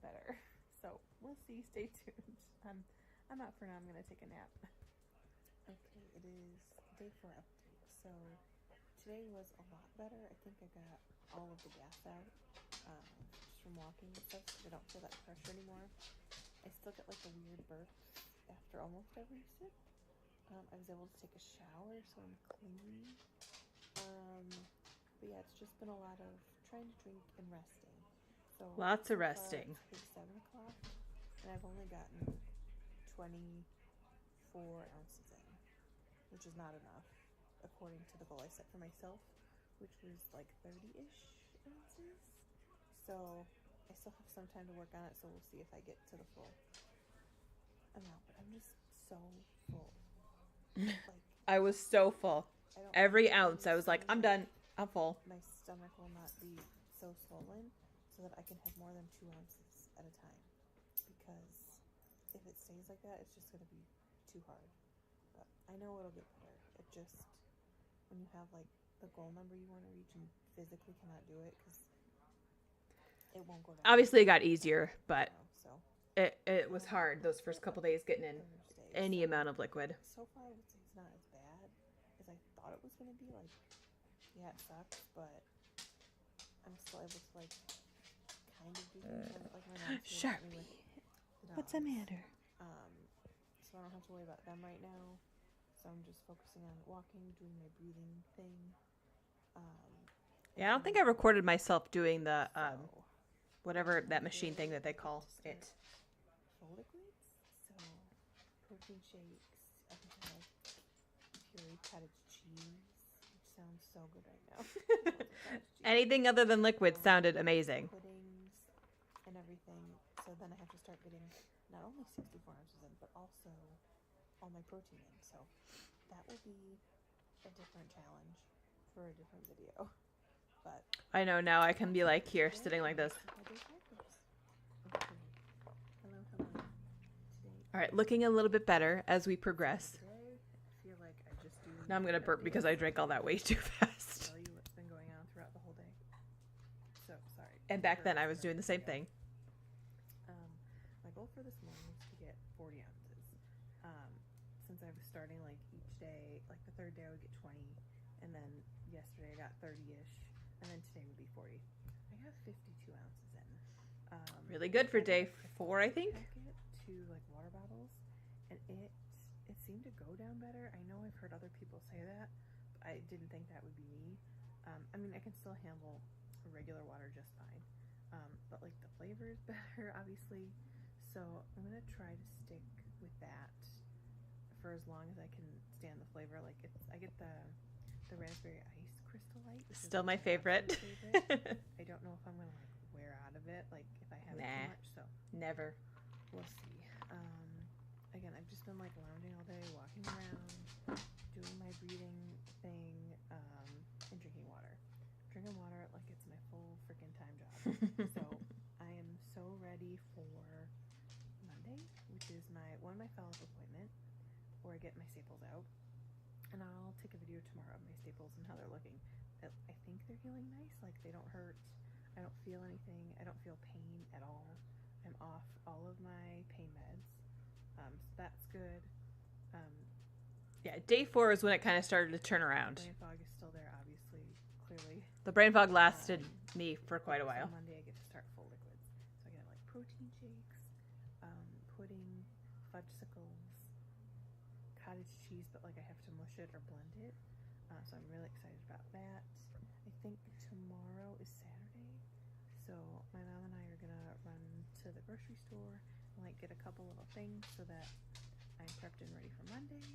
better. So we'll see. Stay tuned. I'm out for now. I'm gonna take a nap. Okay, it is day 4 update. So today was a lot better. I think I got all of the gas out just from walking and stuff. So I don't feel that pressure anymore. I still get like a weird burp after almost every sip. I was able to take a shower, so I'm clean. But yeah, it's just been a lot of trying to drink and resting. So Lots of far resting. It's 7 o'clock, and I've only gotten 24 ounces in, which is not enough, according to the goal I set for myself, which was like 30-ish ounces. So I still have some time to work on it, so we'll see if I get to the full amount. But I'm just so full. Like I was so full. I don't Every know, ounce I was like, I'm done. I'm full. my stomach will not be so swollen so that I can have more than 2 ounces at a time, because if it stays like that, it's just going to be too hard. But I know it'll get better. It just, when you have like the goal number you want to reach and physically cannot do it, because it won't go down. Obviously it got easier, but So it was hard those first couple days getting in Thursday. any amount of liquid. So far, I would say it's not as bad as I thought it was going to be. Like, yeah, it sucks, but I'm still able to like kind of do things. Like my mom's still helping me with the What's the dogs. matter? So I don't have to worry about them right now. So I'm just focusing on walking, doing my breathing thing. Yeah, I don't think I recorded myself doing the So, whatever that machine thing that they call it. full liquids. So protein shakes. I think I have puree cottage cheese, which sounds so good right now. Cottage cheese. Anything other than liquid sounded amazing. Puddings and everything. So then I have to start getting not only 64 ounces in, but also all my protein in. So that will be a different challenge for a different video. But I know now I can be like here, sitting like this. okay. Hello. Today, All right, looking a little bit better as we progress. today, I feel like I just do. Now I'm gonna burp because I drank all that way too fast. Tell you what's been going on And back then I was doing the same thing. My goal for this morning is to get 40 ounces. Since I was starting like each day, like the third day I would get 20, and then yesterday I got 30-ish, and then today would be 40. I got 52 ounces in. Really good for day 4, I think. Packet to like water bottles, and it seemed to go down better. I know I've heard other people say that, but I didn't think that would be me. I mean, I can still handle regular water just fine, but like the flavor is better, obviously. So I'm gonna try to stick with that for as long as I can stand the flavor. Like I get the raspberry ice Crystal Light, which Still is my favorite. favorite. I don't know if I'm gonna like wear out of it, like if I have it too much. So Never. we'll see. Again, I've just been like lounging all day, walking around, doing my breathing thing, and drinking water. Drinking water like it's my full freaking time job. So I am so ready for Monday, which is one of my follow-up appointment, where I get my staples out, and I'll take a video tomorrow of my staples and how they're looking. I think they're healing nice. Like they don't hurt. I don't feel anything. I don't feel pain at all. I'm off all of my pain meds. So that's good. Yeah, day 4 is when it kind of started to turn around. Brain fog is still there, obviously, clearly. The brain fog lasted me for quite a while. So Monday I get to start full liquids. So I get like protein shakes, pudding, fudgesicles, cottage cheese, but like I have to mush it or blend it. So I'm really excited about that. I think tomorrow is Saturday, so my mom and I are gonna run to the grocery store and like get a couple little things so that I'm prepped and ready for Monday.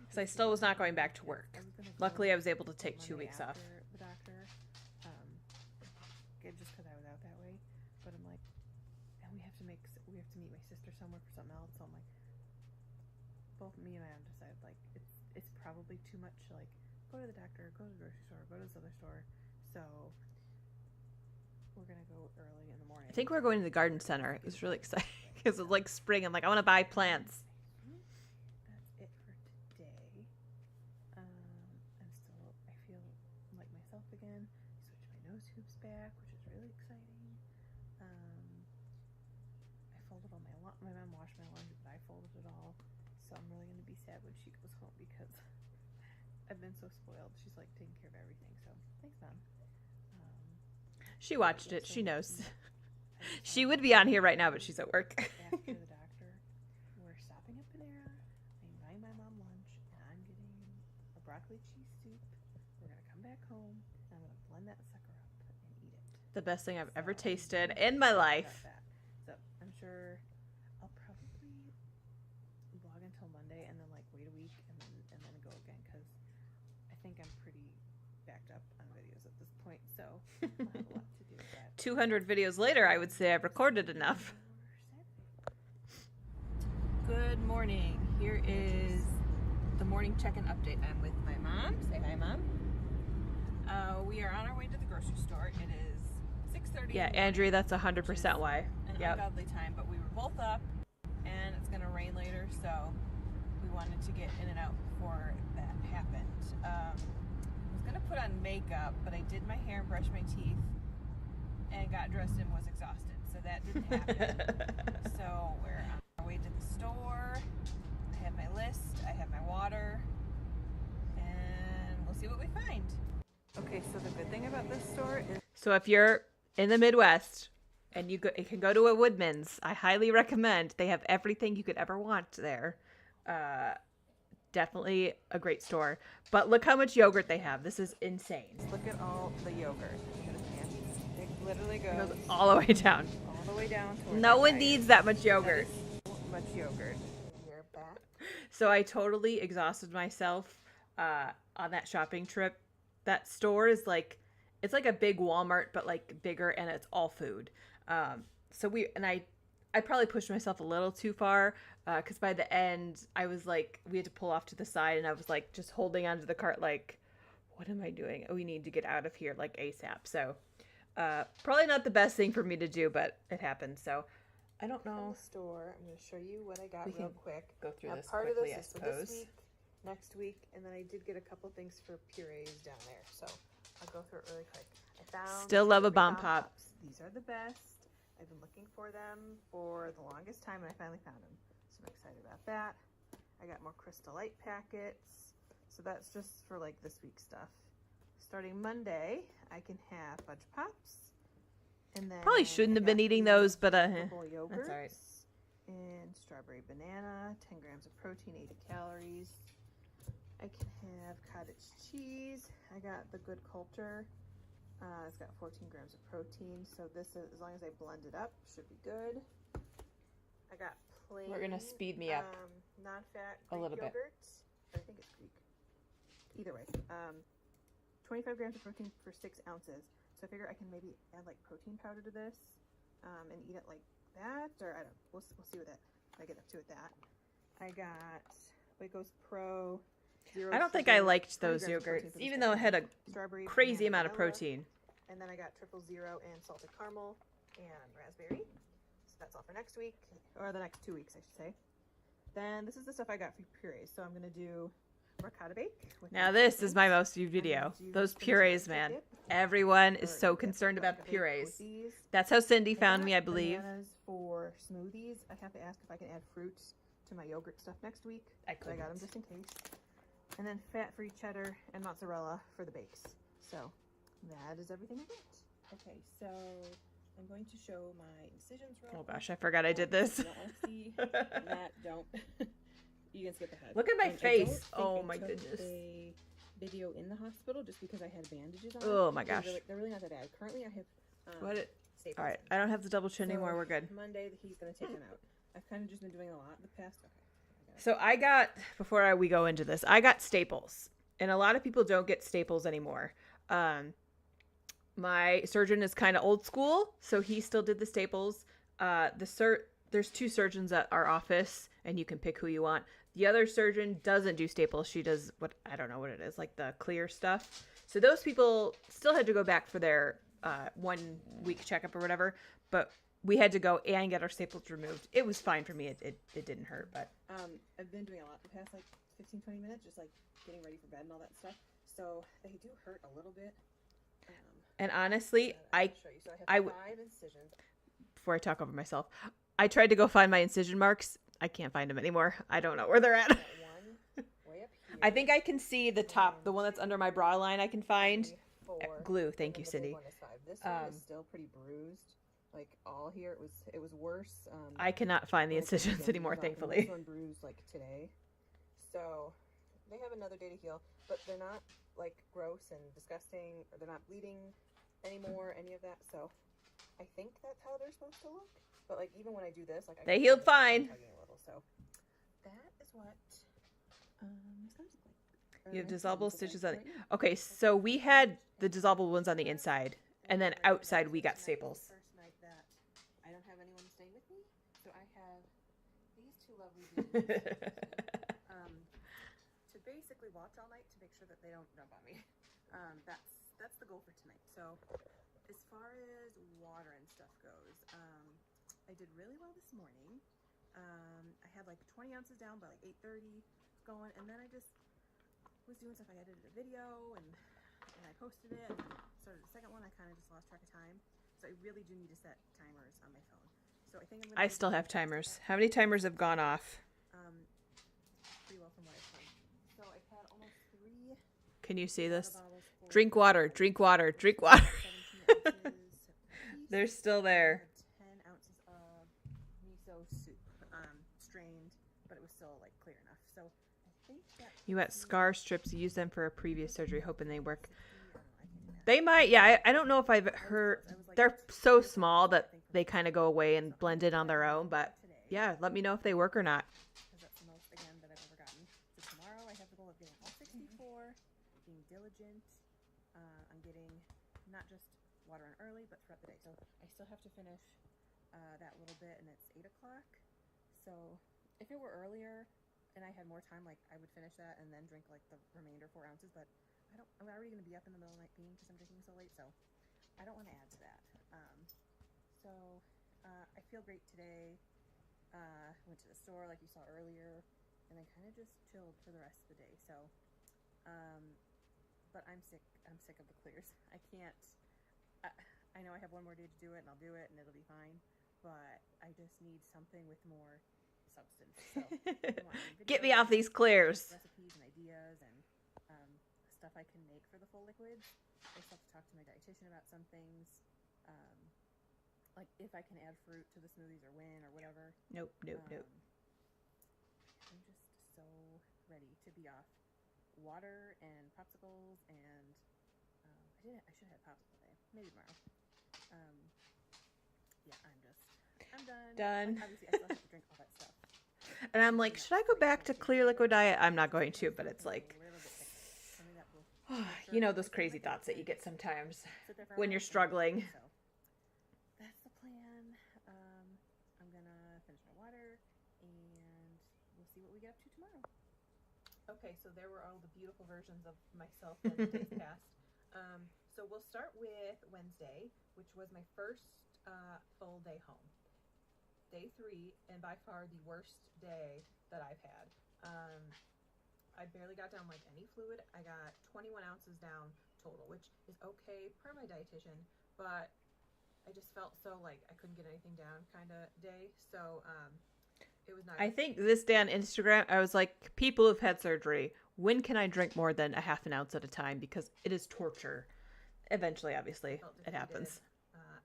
So I still was not going back to work. Luckily, I was able to take 2 weeks off. The doctor, just because I was out that way. But I'm like, and we have to meet my sister somewhere for something else. So I'm like, both me and my mom decided like it's probably too much to like go to the doctor, go to the grocery store, go to this other store. So we're gonna go early in the morning. I think we're going to the garden center. It was really exciting because it was like spring. I'm like, I want to buy plants. That's it for today. I feel like myself again. I switched my nose tubes back, which is really exciting. I folded all my mom washed my laundry, but I folded it all. So I'm really gonna be sad when she goes home because I've been so spoiled. She's like taking care of everything. So thanks, Mom. She watched it. She knows. She would be on here right now, but she's at work. After the doctor, we're stopping at Panera. I'm buying my mom lunch, and I'm getting a broccoli cheese soup. We're gonna come back home, and I'm gonna blend that sucker up and eat it. The best thing I've ever tasted in my life. So I'm sure I'll probably vlog until Monday, and then like wait a week, and then go again because I think I'm pretty backed up on videos at this point. So I'll have a lot to do. But 200 videos later, I would say I've recorded enough. Good morning. Here is the morning check-in update. I'm with my mom. Say hi, Mom. We are on our way to the grocery store. It is 6:30. Yeah, Andrea, that's 100% why. An Yep. ungodly time, but we were both up, and it's gonna rain later, so we wanted to get in and out before that happened. I was gonna put on makeup, but I did my hair and brushed my teeth, and got dressed and was exhausted, so that didn't happen. So we're on our way to the store. I have my list, I have my water, and we'll see what we find. Okay, so the good thing about this store is So if you're in the Midwest and you can go to a Woodman's, I highly recommend. They have everything you could ever want there. Definitely a great store. But look how much yogurt they have. This is insane. look at all the yogurt. It literally It goes goes all the way down. all the way down towards No my one tires. needs that much yogurt. That is so much yogurt. We're back. So I totally exhausted myself on that shopping trip. That store is like, it's like a big Walmart, but like bigger, and it's all food. So I probably pushed myself a little too far because by the end I was like, we had to pull off to the side, and I was like just holding onto the cart like, what am I doing? We need to get out of here like ASAP. So probably not the best thing for me to do, but it happened. So I don't From know. the store, I'm going to show you what I got We real can quick. Go through Now, this part quickly, of I this is for suppose. this week, next week, and then I did get a couple things for purees down there. So I'll go through it really quick. I found Still love a Strawberry Bomb Pop. Pops. These are the best. I've been looking for them for the longest time, and I finally found them. So I'm excited about that. I got more Crystal Light packets. So that's just for like this week's stuff. Starting Monday, I can have Fudge Pops. And then Probably shouldn't I have been got eating these those, but purple yogurts. that's all right. And strawberry banana, 10 grams of protein, 80 calories. I can have cottage cheese. I got the Good Culture. It's got 14 grams of protein, so this is, as long as I blend it up, should be good. I got plain. We're gonna speed me up non-fat a Greek little bit. yogurt. I think it's Greek. Either way, 25 grams of protein for 6 ounces. So I figure I can maybe add like protein powder to this and eat it like that, or I don't. We'll see what that. If I get up to it that. I got Waco's Pro. I don't think I liked those yogurts, even though it had a strawberry, crazy banana, amount of vanilla. protein. And then I got 000 and salted caramel and raspberry. So that's all for next week, or the next 2 weeks, I should say. Then this is the stuff I got for purees. So I'm gonna do ricotta bake. With Now my this chicken. is my most viewed I'm video. gonna do Those spinach purees, and man. dip, Everyone is or so dip, concerned about the ricotta bake with purees. these. That's how Cindy I found me, I got believe. Bananas for smoothies. I have to ask if I can add fruits to my yogurt stuff next week. I So I got them couldn't. just in case. And then fat-free cheddar and mozzarella for the bakes. So that is everything I got. Okay, so I'm going to show my incisions real Oh quick. gosh, I forgot I did this. If you don't want to see that, don't. You can skip ahead. Look at my I don't face. think Oh I my took goodness. a video in the hospital just because I had bandages on. Oh my They're gosh. they're really not that bad. Currently, I have What it? staples All right, in. I don't have the double chin anymore. So, We're good. Monday, he's going to take them out. I've kind of just been doing a lot the past. Okay. So I got, before we go into this, I got staples. And a lot of people don't get staples anymore. My surgeon is kind of old school, so he still did the staples. There's 2 surgeons at our office, and you can pick who you want. The other surgeon doesn't do staples. She does what, I don't know what it is, like the clear stuff. So those people still had to go back for their 1 week checkup or whatever, but we had to go and get our staples removed. It was fine for me. It didn't hurt, but I've been doing a lot the past like 15, 20 minutes, just like getting ready for bed and all that stuff. So they do hurt a little bit. and honestly, I show you. So I I have w- 5 incisions. before I talk over myself, I tried to go find my incision marks. I can't find them anymore. I don't know where they're at. Got one way up here. I think I can see the top, the one that's under my bra line. I can find 3, 4, glue. Thank and you, then the big Cindy. one is 5. This one Um, is still pretty bruised. Like all here, it was worse. I cannot find the when I took incisions bandages anymore, off, and thankfully. This one bruised like today, so they have another day to heal. But they're not like gross and disgusting, or they're not bleeding anymore, any of that. So I think that's how they're supposed to look. But like even when I do this, like I They can healed feel the fine. tugging a little. So that is what my stomach's like. Or You have my dissolvable stomach's stitches like on it. right now. Okay, so we had the dissolvable ones on the inside, and then outside we got staples. First night that I don't have anyone staying with me, so I have these 2 lovely dudes to basically watch all night to make sure that they don't jump on me. That's the goal for tonight. So as far as water and stuff goes, I did really well this morning. I had like 20 ounces down by like 8:30 going, and then I just was doing stuff. I edited a video and I posted it and started the second one. I kind of just lost track of time, so I really do need to set timers on my phone. So I think I'm gonna I do still the have best timers. that- How many timers have gone off? pretty well from what I've done. So I've had almost 3 Can you see water this? bottles full Drink of water, drink water, drink water. 17 ounces apiece. They're still I there. had 10 ounces of miso soup, strained, but it was still like clear enough. So I think that You got puts me scar strips. You used them for a previous surgery, hoping they work. 60, I don't know, I can do that. They might, yeah. I don't know if I've heard. I was like, They're 2 so o'clock, small I that think, they kind of go away and blend in on their own. But today, yeah, let me know if they work or not. because that's the most again that I've ever gotten. So tomorrow I have the goal of getting all 64, being diligent. I'm getting not just water on early, but throughout the day. So I still have to finish that little bit, and it's 8 o'clock. So if it were earlier and I had more time, like I would finish that and then drink like the remainder 4 ounces. But I'm already going to be up in the middle of the night peeing because I'm drinking so late. So I don't want to add to that. I feel great today. Went to the store like you saw earlier, and then kind of just chilled for the rest of the day. So, but I'm sick. I'm sick of the clears. I can't. I know I have one more day to do it, and I'll do it, and it'll be fine. But I just need something with more substance. So I want to Get me off these clears. recipes and ideas and stuff I can make for the full liquids. I still have to talk to my dietitian about some things, like if I can add fruit to the smoothies or when or whatever. Nope. I'm just so ready to be off water and popsicles and I should have popsicle day. Maybe tomorrow. Yeah, I'm done. Done. Like, obviously, I still have to drink all that stuff. And I'm like, should I go back to clear liquid diet? I'm not going to, but it's like, you know, those crazy thoughts that you get sometimes when you're struggling. So that's the plan. I'm gonna finish my water, and we'll see what we get up to tomorrow. Okay, so there were all the beautiful versions of myself in the days past. So we'll start with Wednesday, which was my first full day home. Day 3, and by far the worst day that I've had. I barely got down like any fluid. I got 21 ounces down total, which is okay per my dietitian, but I just felt so like I couldn't get anything down kind of day. So it was not. I think this day on Instagram, I was like, people who've had surgery, when can I drink more than a half an ounce at a time? Because it is torture. Eventually, obviously, it happens.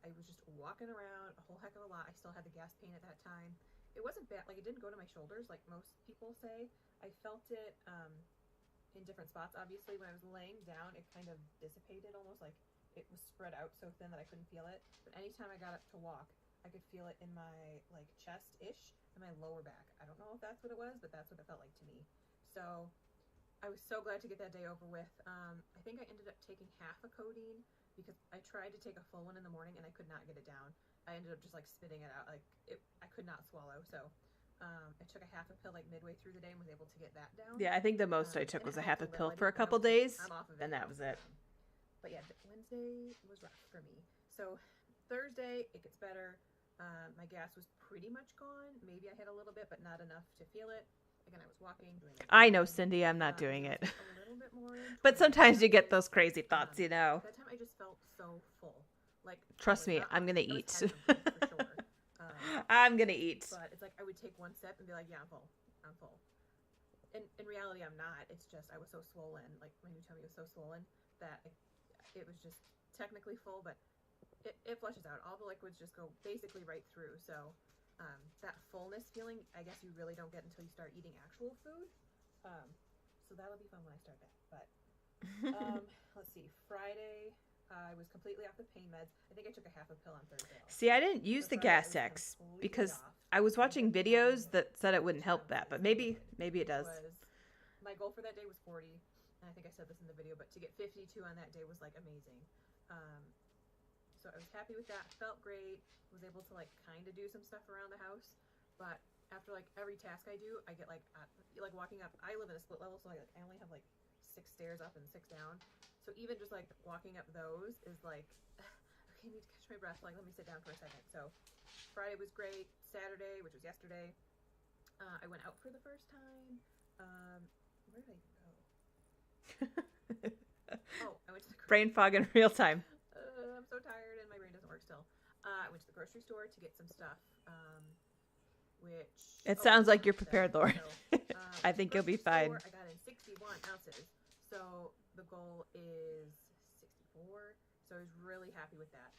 I was just walking around a whole heck of a lot. I still had the gas pain at that time. It wasn't bad. Like, it didn't go to my shoulders like most people say. I felt it in different spots. Obviously, when I was laying down, it kind of dissipated almost. Like, it was spread out so thin that I couldn't feel it. But anytime I got up to walk, I could feel it in my, like, chest-ish and my lower back. I don't know if that's what it was, but that's what it felt like to me. So I was so glad to get that day over with. I think I ended up taking half a codeine because I tried to take a full one in the morning and I could not get it down. I ended up just like spitting it out. Like I could not swallow. So I took a half a pill like midway through the day and was able to get that down. Yeah, I think the most I took was a half a pill I for a didn't- couple I was- days, I'm off of it and that now. was it. But yeah, Wednesday was rough for me. So Thursday, it gets better. My gas was pretty much gone. Maybe I had a little bit, but not enough to feel it. Again, I was walking. Doing I know, Cindy, I'm not doing it. A little bit more in But 20. sometimes you get those crazy thoughts, you know. That time I just felt so full. Like Trust I was me, not I'm gonna hungry. I eat. was hungry for sure. I'm gonna eat. But it's like I would take one sip and be like, yeah, I'm full. I'm full. In reality, I'm not. It's just I was so swollen. Like my new tummy was so swollen that it was just technically full, but it flushes out. All the liquids just go basically right through. So that fullness feeling, I guess you really don't get until you start eating actual food. So that'll be fun when I start that. But let's see. Friday, I was completely off the pain meds. I think I took a half a pill on Thursday. Also. See, I didn't use So the Friday, I Gas was X completely because off. I was watching videos that said it wouldn't help that, but maybe it does. My goal for that day was 40, and I think I said this in the video, but to get 52 on that day was like amazing. So I was happy with that. Felt great. Was able to like kind of do some stuff around the house, but after like every task I do, I get like walking up. I live in a split level, so I only have like 6 stairs up and 6 down. So even just like walking up those is like, okay, I need to catch my breath. Like, let me sit down for a second. So Friday was great. Saturday, which was yesterday, I went out for the first time. Where did I even go? Oh, I went to the Brain fog in real time. I'm so tired and my brain doesn't work still. I went to the grocery store to get some stuff, which... It sounds like you're so- prepared, Lauren. I think you'll be grocery fine. store, I got in 61 ounces, so the goal is 64, so I was really happy with that.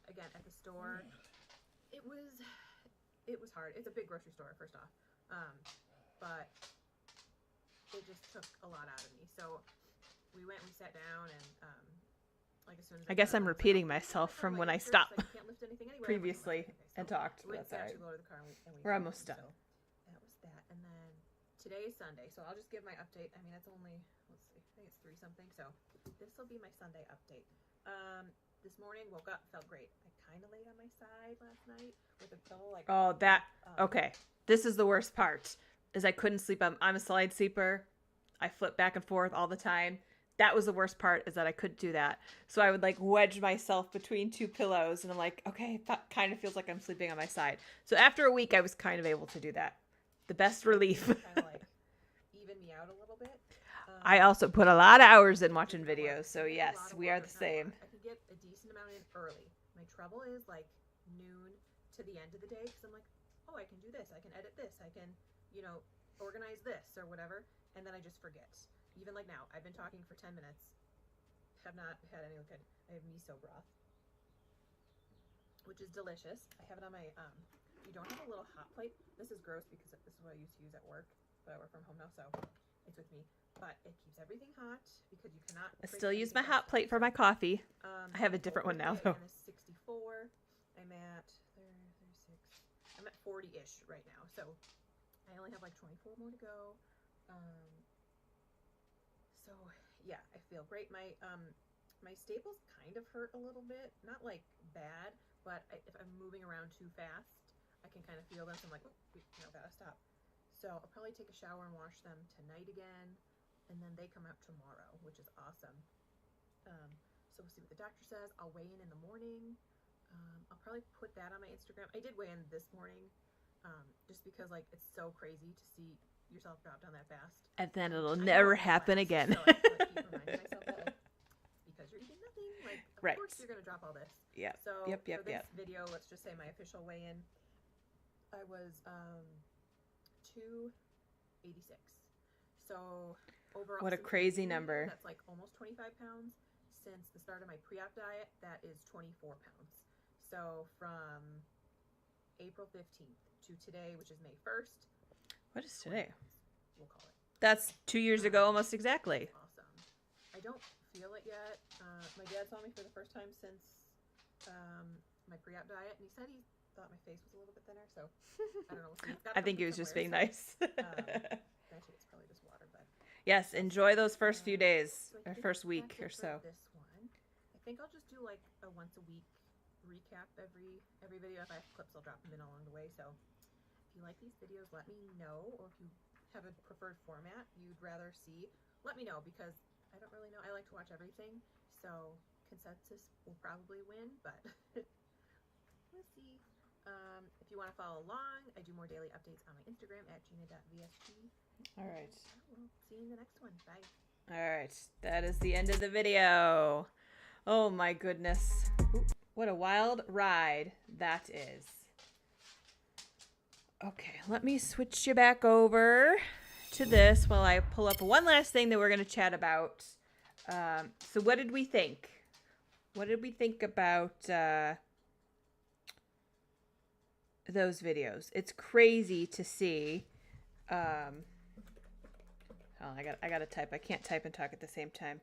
Again, at the store, it was hard. It's a big grocery store, first off, but it just took a lot out of me. So we sat down, and like as soon as I guess got I'm up, I was like, repeating "Okay, myself my from when I insurance, stopped like, you can't lift anything anyway." previously I'm like, "Okay." and So talked. we That's sat all right. to go to the car, and we We're filmed, almost done. So that was that, and then today is Sunday, so I'll just give my update. I mean, it's only, let's see, I think it's 3 something, so this will be my Sunday update. This morning, woke up, felt great. I kind of laid on my side last night with a pillow, like... Oh, that... Okay. This is the worst part, is I couldn't sleep. I'm a side sleeper. I flip back and forth all the time. That was the worst part, is that I couldn't do that. So I would like wedge myself between 2 pillows, and I'm like, okay, that kind of feels like I'm sleeping on my side. So after a week, I was kind of able to do that. The best relief. Kind of like even me out a little bit. I also put a lot of hours in watching You know what? videos, so I did a yes, lot of we work. are the It's not a lot. same. I could get a decent amount in early. My trouble is like noon to the end of the day because I'm like, oh, I can do this. I can edit this. I can, organize this or whatever. And then I just forget. Even like now, I've been talking for 10 minutes. Have not had any good. I have miso broth, which is delicious. I have it on my, you don't have a little hot plate. This is gross because this is what I used to use at work, but I work from home now, so it's with me. But it keeps everything hot because you cannot. I still use my hot plate for my coffee. I have a different one now, though. I'm at 64. I'm at 36. I'm at 40-ish right now, so I only have like 24 more to go. So yeah, I feel great. My staples kind of hurt a little bit, not like bad, but if I'm moving around too fast, I can kind of feel them. So I'm like, oh, gotta stop. So I'll probably take a shower and wash them tonight again, and then they come out tomorrow, which is awesome. So we'll see what the doctor says. I'll weigh in the morning. I'll probably put that on my Instagram. I did weigh in this morning, just because like it's so crazy to see yourself drop down that fast. And then it'll never happen again. So I have to, like, keep reminding myself that, like, because you're eating nothing, like of course you're gonna drop all this. Yeah. So for this video, let's just say my official weigh-in, I was 286. So overall, what a crazy number. That's like almost 25 pounds. Since the start of my pre-op diet, that is 24 pounds. So from April 15th to today, which is May 1st. What is today? We'll call it. That's 2 years ago, almost exactly. Awesome. I don't feel it yet. My dad saw me for the first time since my pre-op diet, and he said he thought my face was a little bit thinner. So I don't know. I think he was just being nice. Actually, it's probably just water, but yes, enjoy those first few days so or first week or for so. This one, I think I'll just do like a once a week recap every video. If I have clips, I'll drop them in along the way. So if you like these videos, let me know, or if you have a preferred format you'd rather see, let me know, because I don't really know. I like to watch everything, so consensus will probably win, but we'll see. If you want to follow along, I do more daily updates on my Instagram at gina.vsg. All right. We'll see you in the next one. Bye. All right. That is the end of the video. Oh my goodness. What a wild ride that is. Okay, let me switch you back over to this while I pull up one last thing that we're going to chat about. So what did we think? What did we think about those videos? It's crazy to see. Oh, I got to type. I can't type and talk at the same time.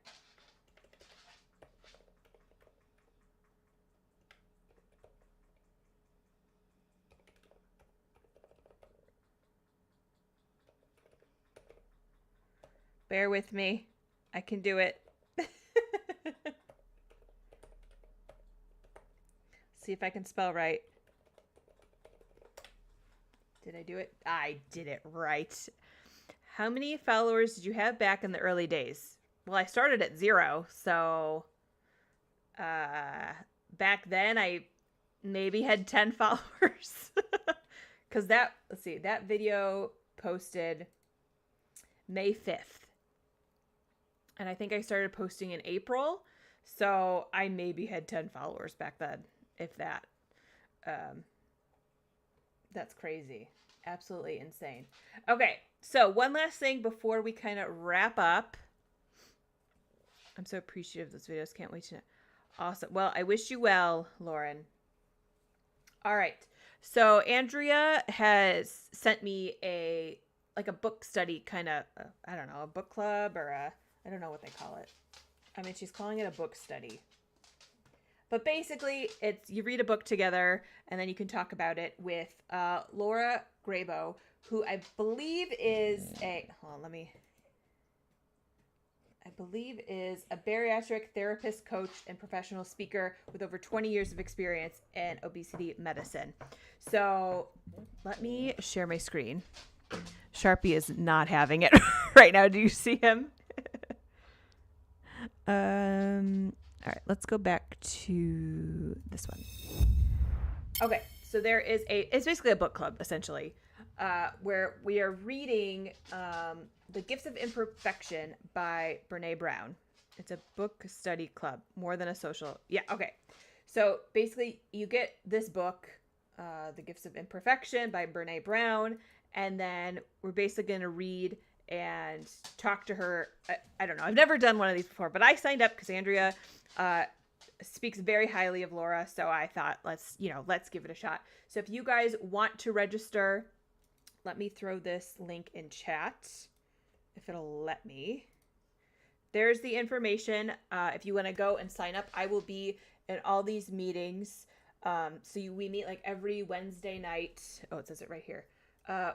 Bear with me. I can do it. See if I can spell right. Did I do it? I did it right. How many followers did you have back in the early days? Well, I started at 0, so back then I maybe had 10 followers. Because let's see, that video posted May 5th. And I think I started posting in April, so I maybe had 10 followers back then, if that. That's crazy. Absolutely insane. Okay, so one last thing before we kind of wrap up. I'm so appreciative of those videos. Can't wait to know. Awesome. Well, I wish you well, Lauren. All right. So Andrea has sent me a book study kind of, I don't know, a book club or I don't know what they call it. I mean, she's calling it a book study. But basically, it's you read a book together, and then you can talk about it with Laura Grabo, who I believe is a bariatric therapist, coach, and professional speaker with over 20 years of experience in obesity medicine. So let me share my screen. Sharpie is not having it right now. Do you see him? All right, let's go back to this one. Okay, so there is it's basically a book club, essentially, where we are reading The Gifts of Imperfection by Brene Brown. It's a book study club, more than a social. Yeah, okay. So basically, you get this book, The Gifts of Imperfection by Brene Brown, and then we're basically going to read and talk to her. I don't know. I've never done one of these before, but I signed up because Andrea speaks very highly of Laura, so I thought let's give it a shot. So if you guys want to register, let me throw this link in chat if it'll let me. There's the information. If you want to go and sign up, I will be in all these meetings. We meet like every Wednesday night. Oh, it says it right here.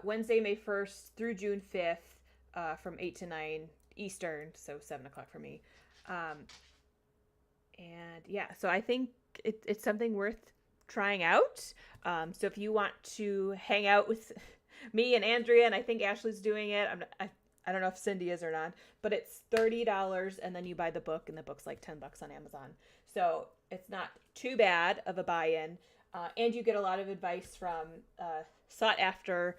Wednesday, May 1st through June 5th from 8 to 9 Eastern, so 7 o'clock for me. And yeah, so I think it's something worth trying out. So if you want to hang out with me and Andrea, and I think Ashley's doing it. I don't know if Cindy is or not, but it's $30 and then you buy the book, and the book's like $10 on Amazon. So it's not too bad of a buy-in. And you get a lot of advice from sought after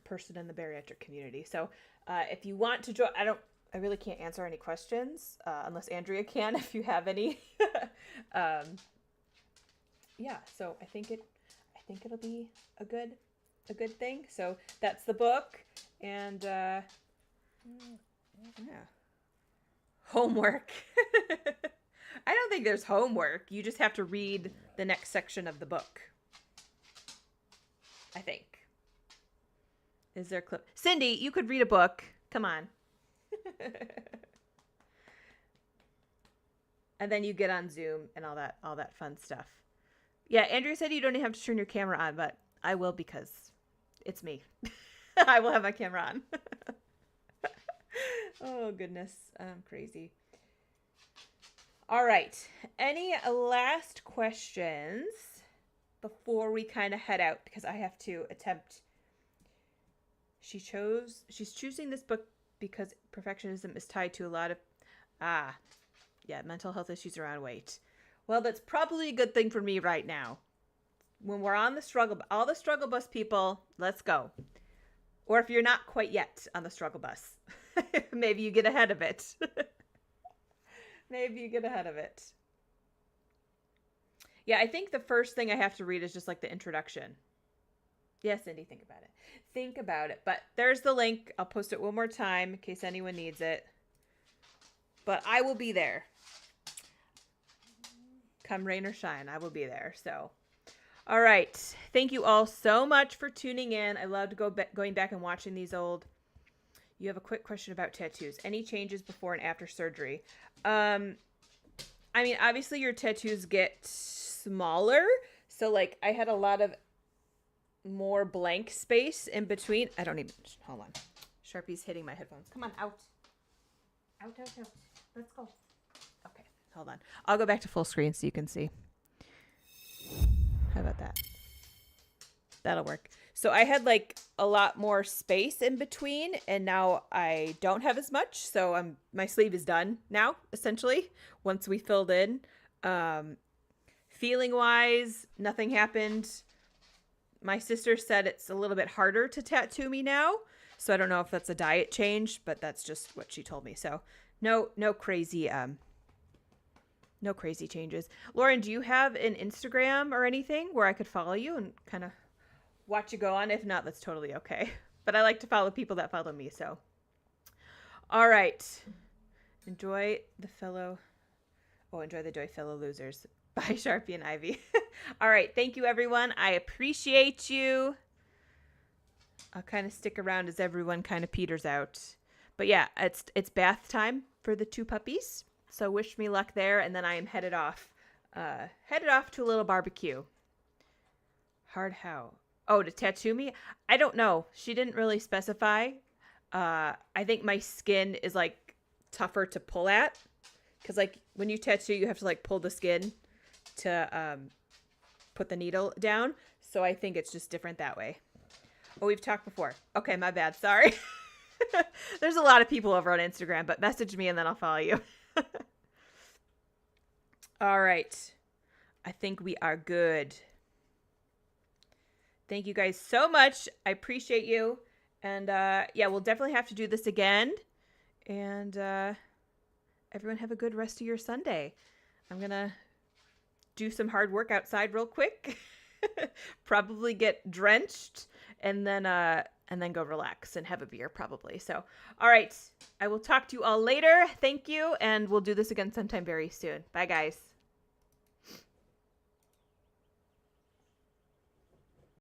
person in the bariatric community. So if you want to join, I really can't answer any questions unless Andrea can, if you have any. So I think it'll be a good thing. So that's the book, and yeah, homework. I don't think there's homework. You just have to read the next section of the book, I think. Is there a clip? Cindy, you could read a book. Come on. And then you get on Zoom and all that fun stuff. Yeah, Andrea said you don't even have to turn your camera on, but I will because it's me. I will have my camera on. Oh, goodness. I'm crazy. All right. Any last questions before we kind of head out? Because I have to attempt. She's choosing this book because perfectionism is tied to a lot of, mental health issues around weight. Well, that's probably a good thing for me right now. When we're on the struggle, all the struggle bus people, let's go. Or if you're not quite yet on the struggle bus, maybe you get ahead of it. Maybe you get ahead of it. Yeah, I think the first thing I have to read is just like the introduction. Yes, Cindy, think about it. Think about it. But there's the link. I'll post it one more time in case anyone needs it. But I will be there. Come rain or shine, I will be there. So, all right. Thank you all so much for tuning in. I loved going back and watching these old. You have a quick question about tattoos. Any changes before and after surgery? I mean, obviously your tattoos get smaller. So, like, I had a lot of more blank space in between. Hold on. Sharpie's hitting my headphones. Come on, out. Out. Let's go. Okay, hold on. I'll go back to full screen so you can see. How about that? That'll work. So I had like a lot more space in between, and now I don't have as much. So my sleeve is done now, essentially, once we filled in. Feeling wise, nothing happened. My sister said it's a little bit harder to tattoo me now. So I don't know if that's a diet change, but that's just what she told me. So no crazy changes. Lauren, do you have an Instagram or anything where I could follow you and kind of watch you go on? If not, that's totally okay. But I like to follow people that follow me. So, all right. Enjoy the joy, fellow losers. By Sharpie and Ivy. All right. Thank you, everyone. I appreciate you. I'll kind of stick around as everyone kind of peters out. But yeah, it's bath time for the two puppies. So wish me luck there. And then I am headed off to a little barbecue. Hard how? Oh, to tattoo me? I don't know. She didn't really specify. I think my skin is like tougher to pull at. Because like when you tattoo, you have to like pull the skin to put the needle down. So I think it's just different that way. Oh, we've talked before. Okay, my bad. Sorry. There's a lot of people over on Instagram, but message me and then I'll follow you. All right. I think we are good. Thank you guys so much. I appreciate you. And yeah, we'll definitely have to do this again. And everyone have a good rest of your Sunday. I'm going to do some hard work outside real quick. Probably get drenched and then go relax and have a beer probably. So, all right. I will talk to you all later. Thank you, and we'll do this again sometime very soon. Bye, guys.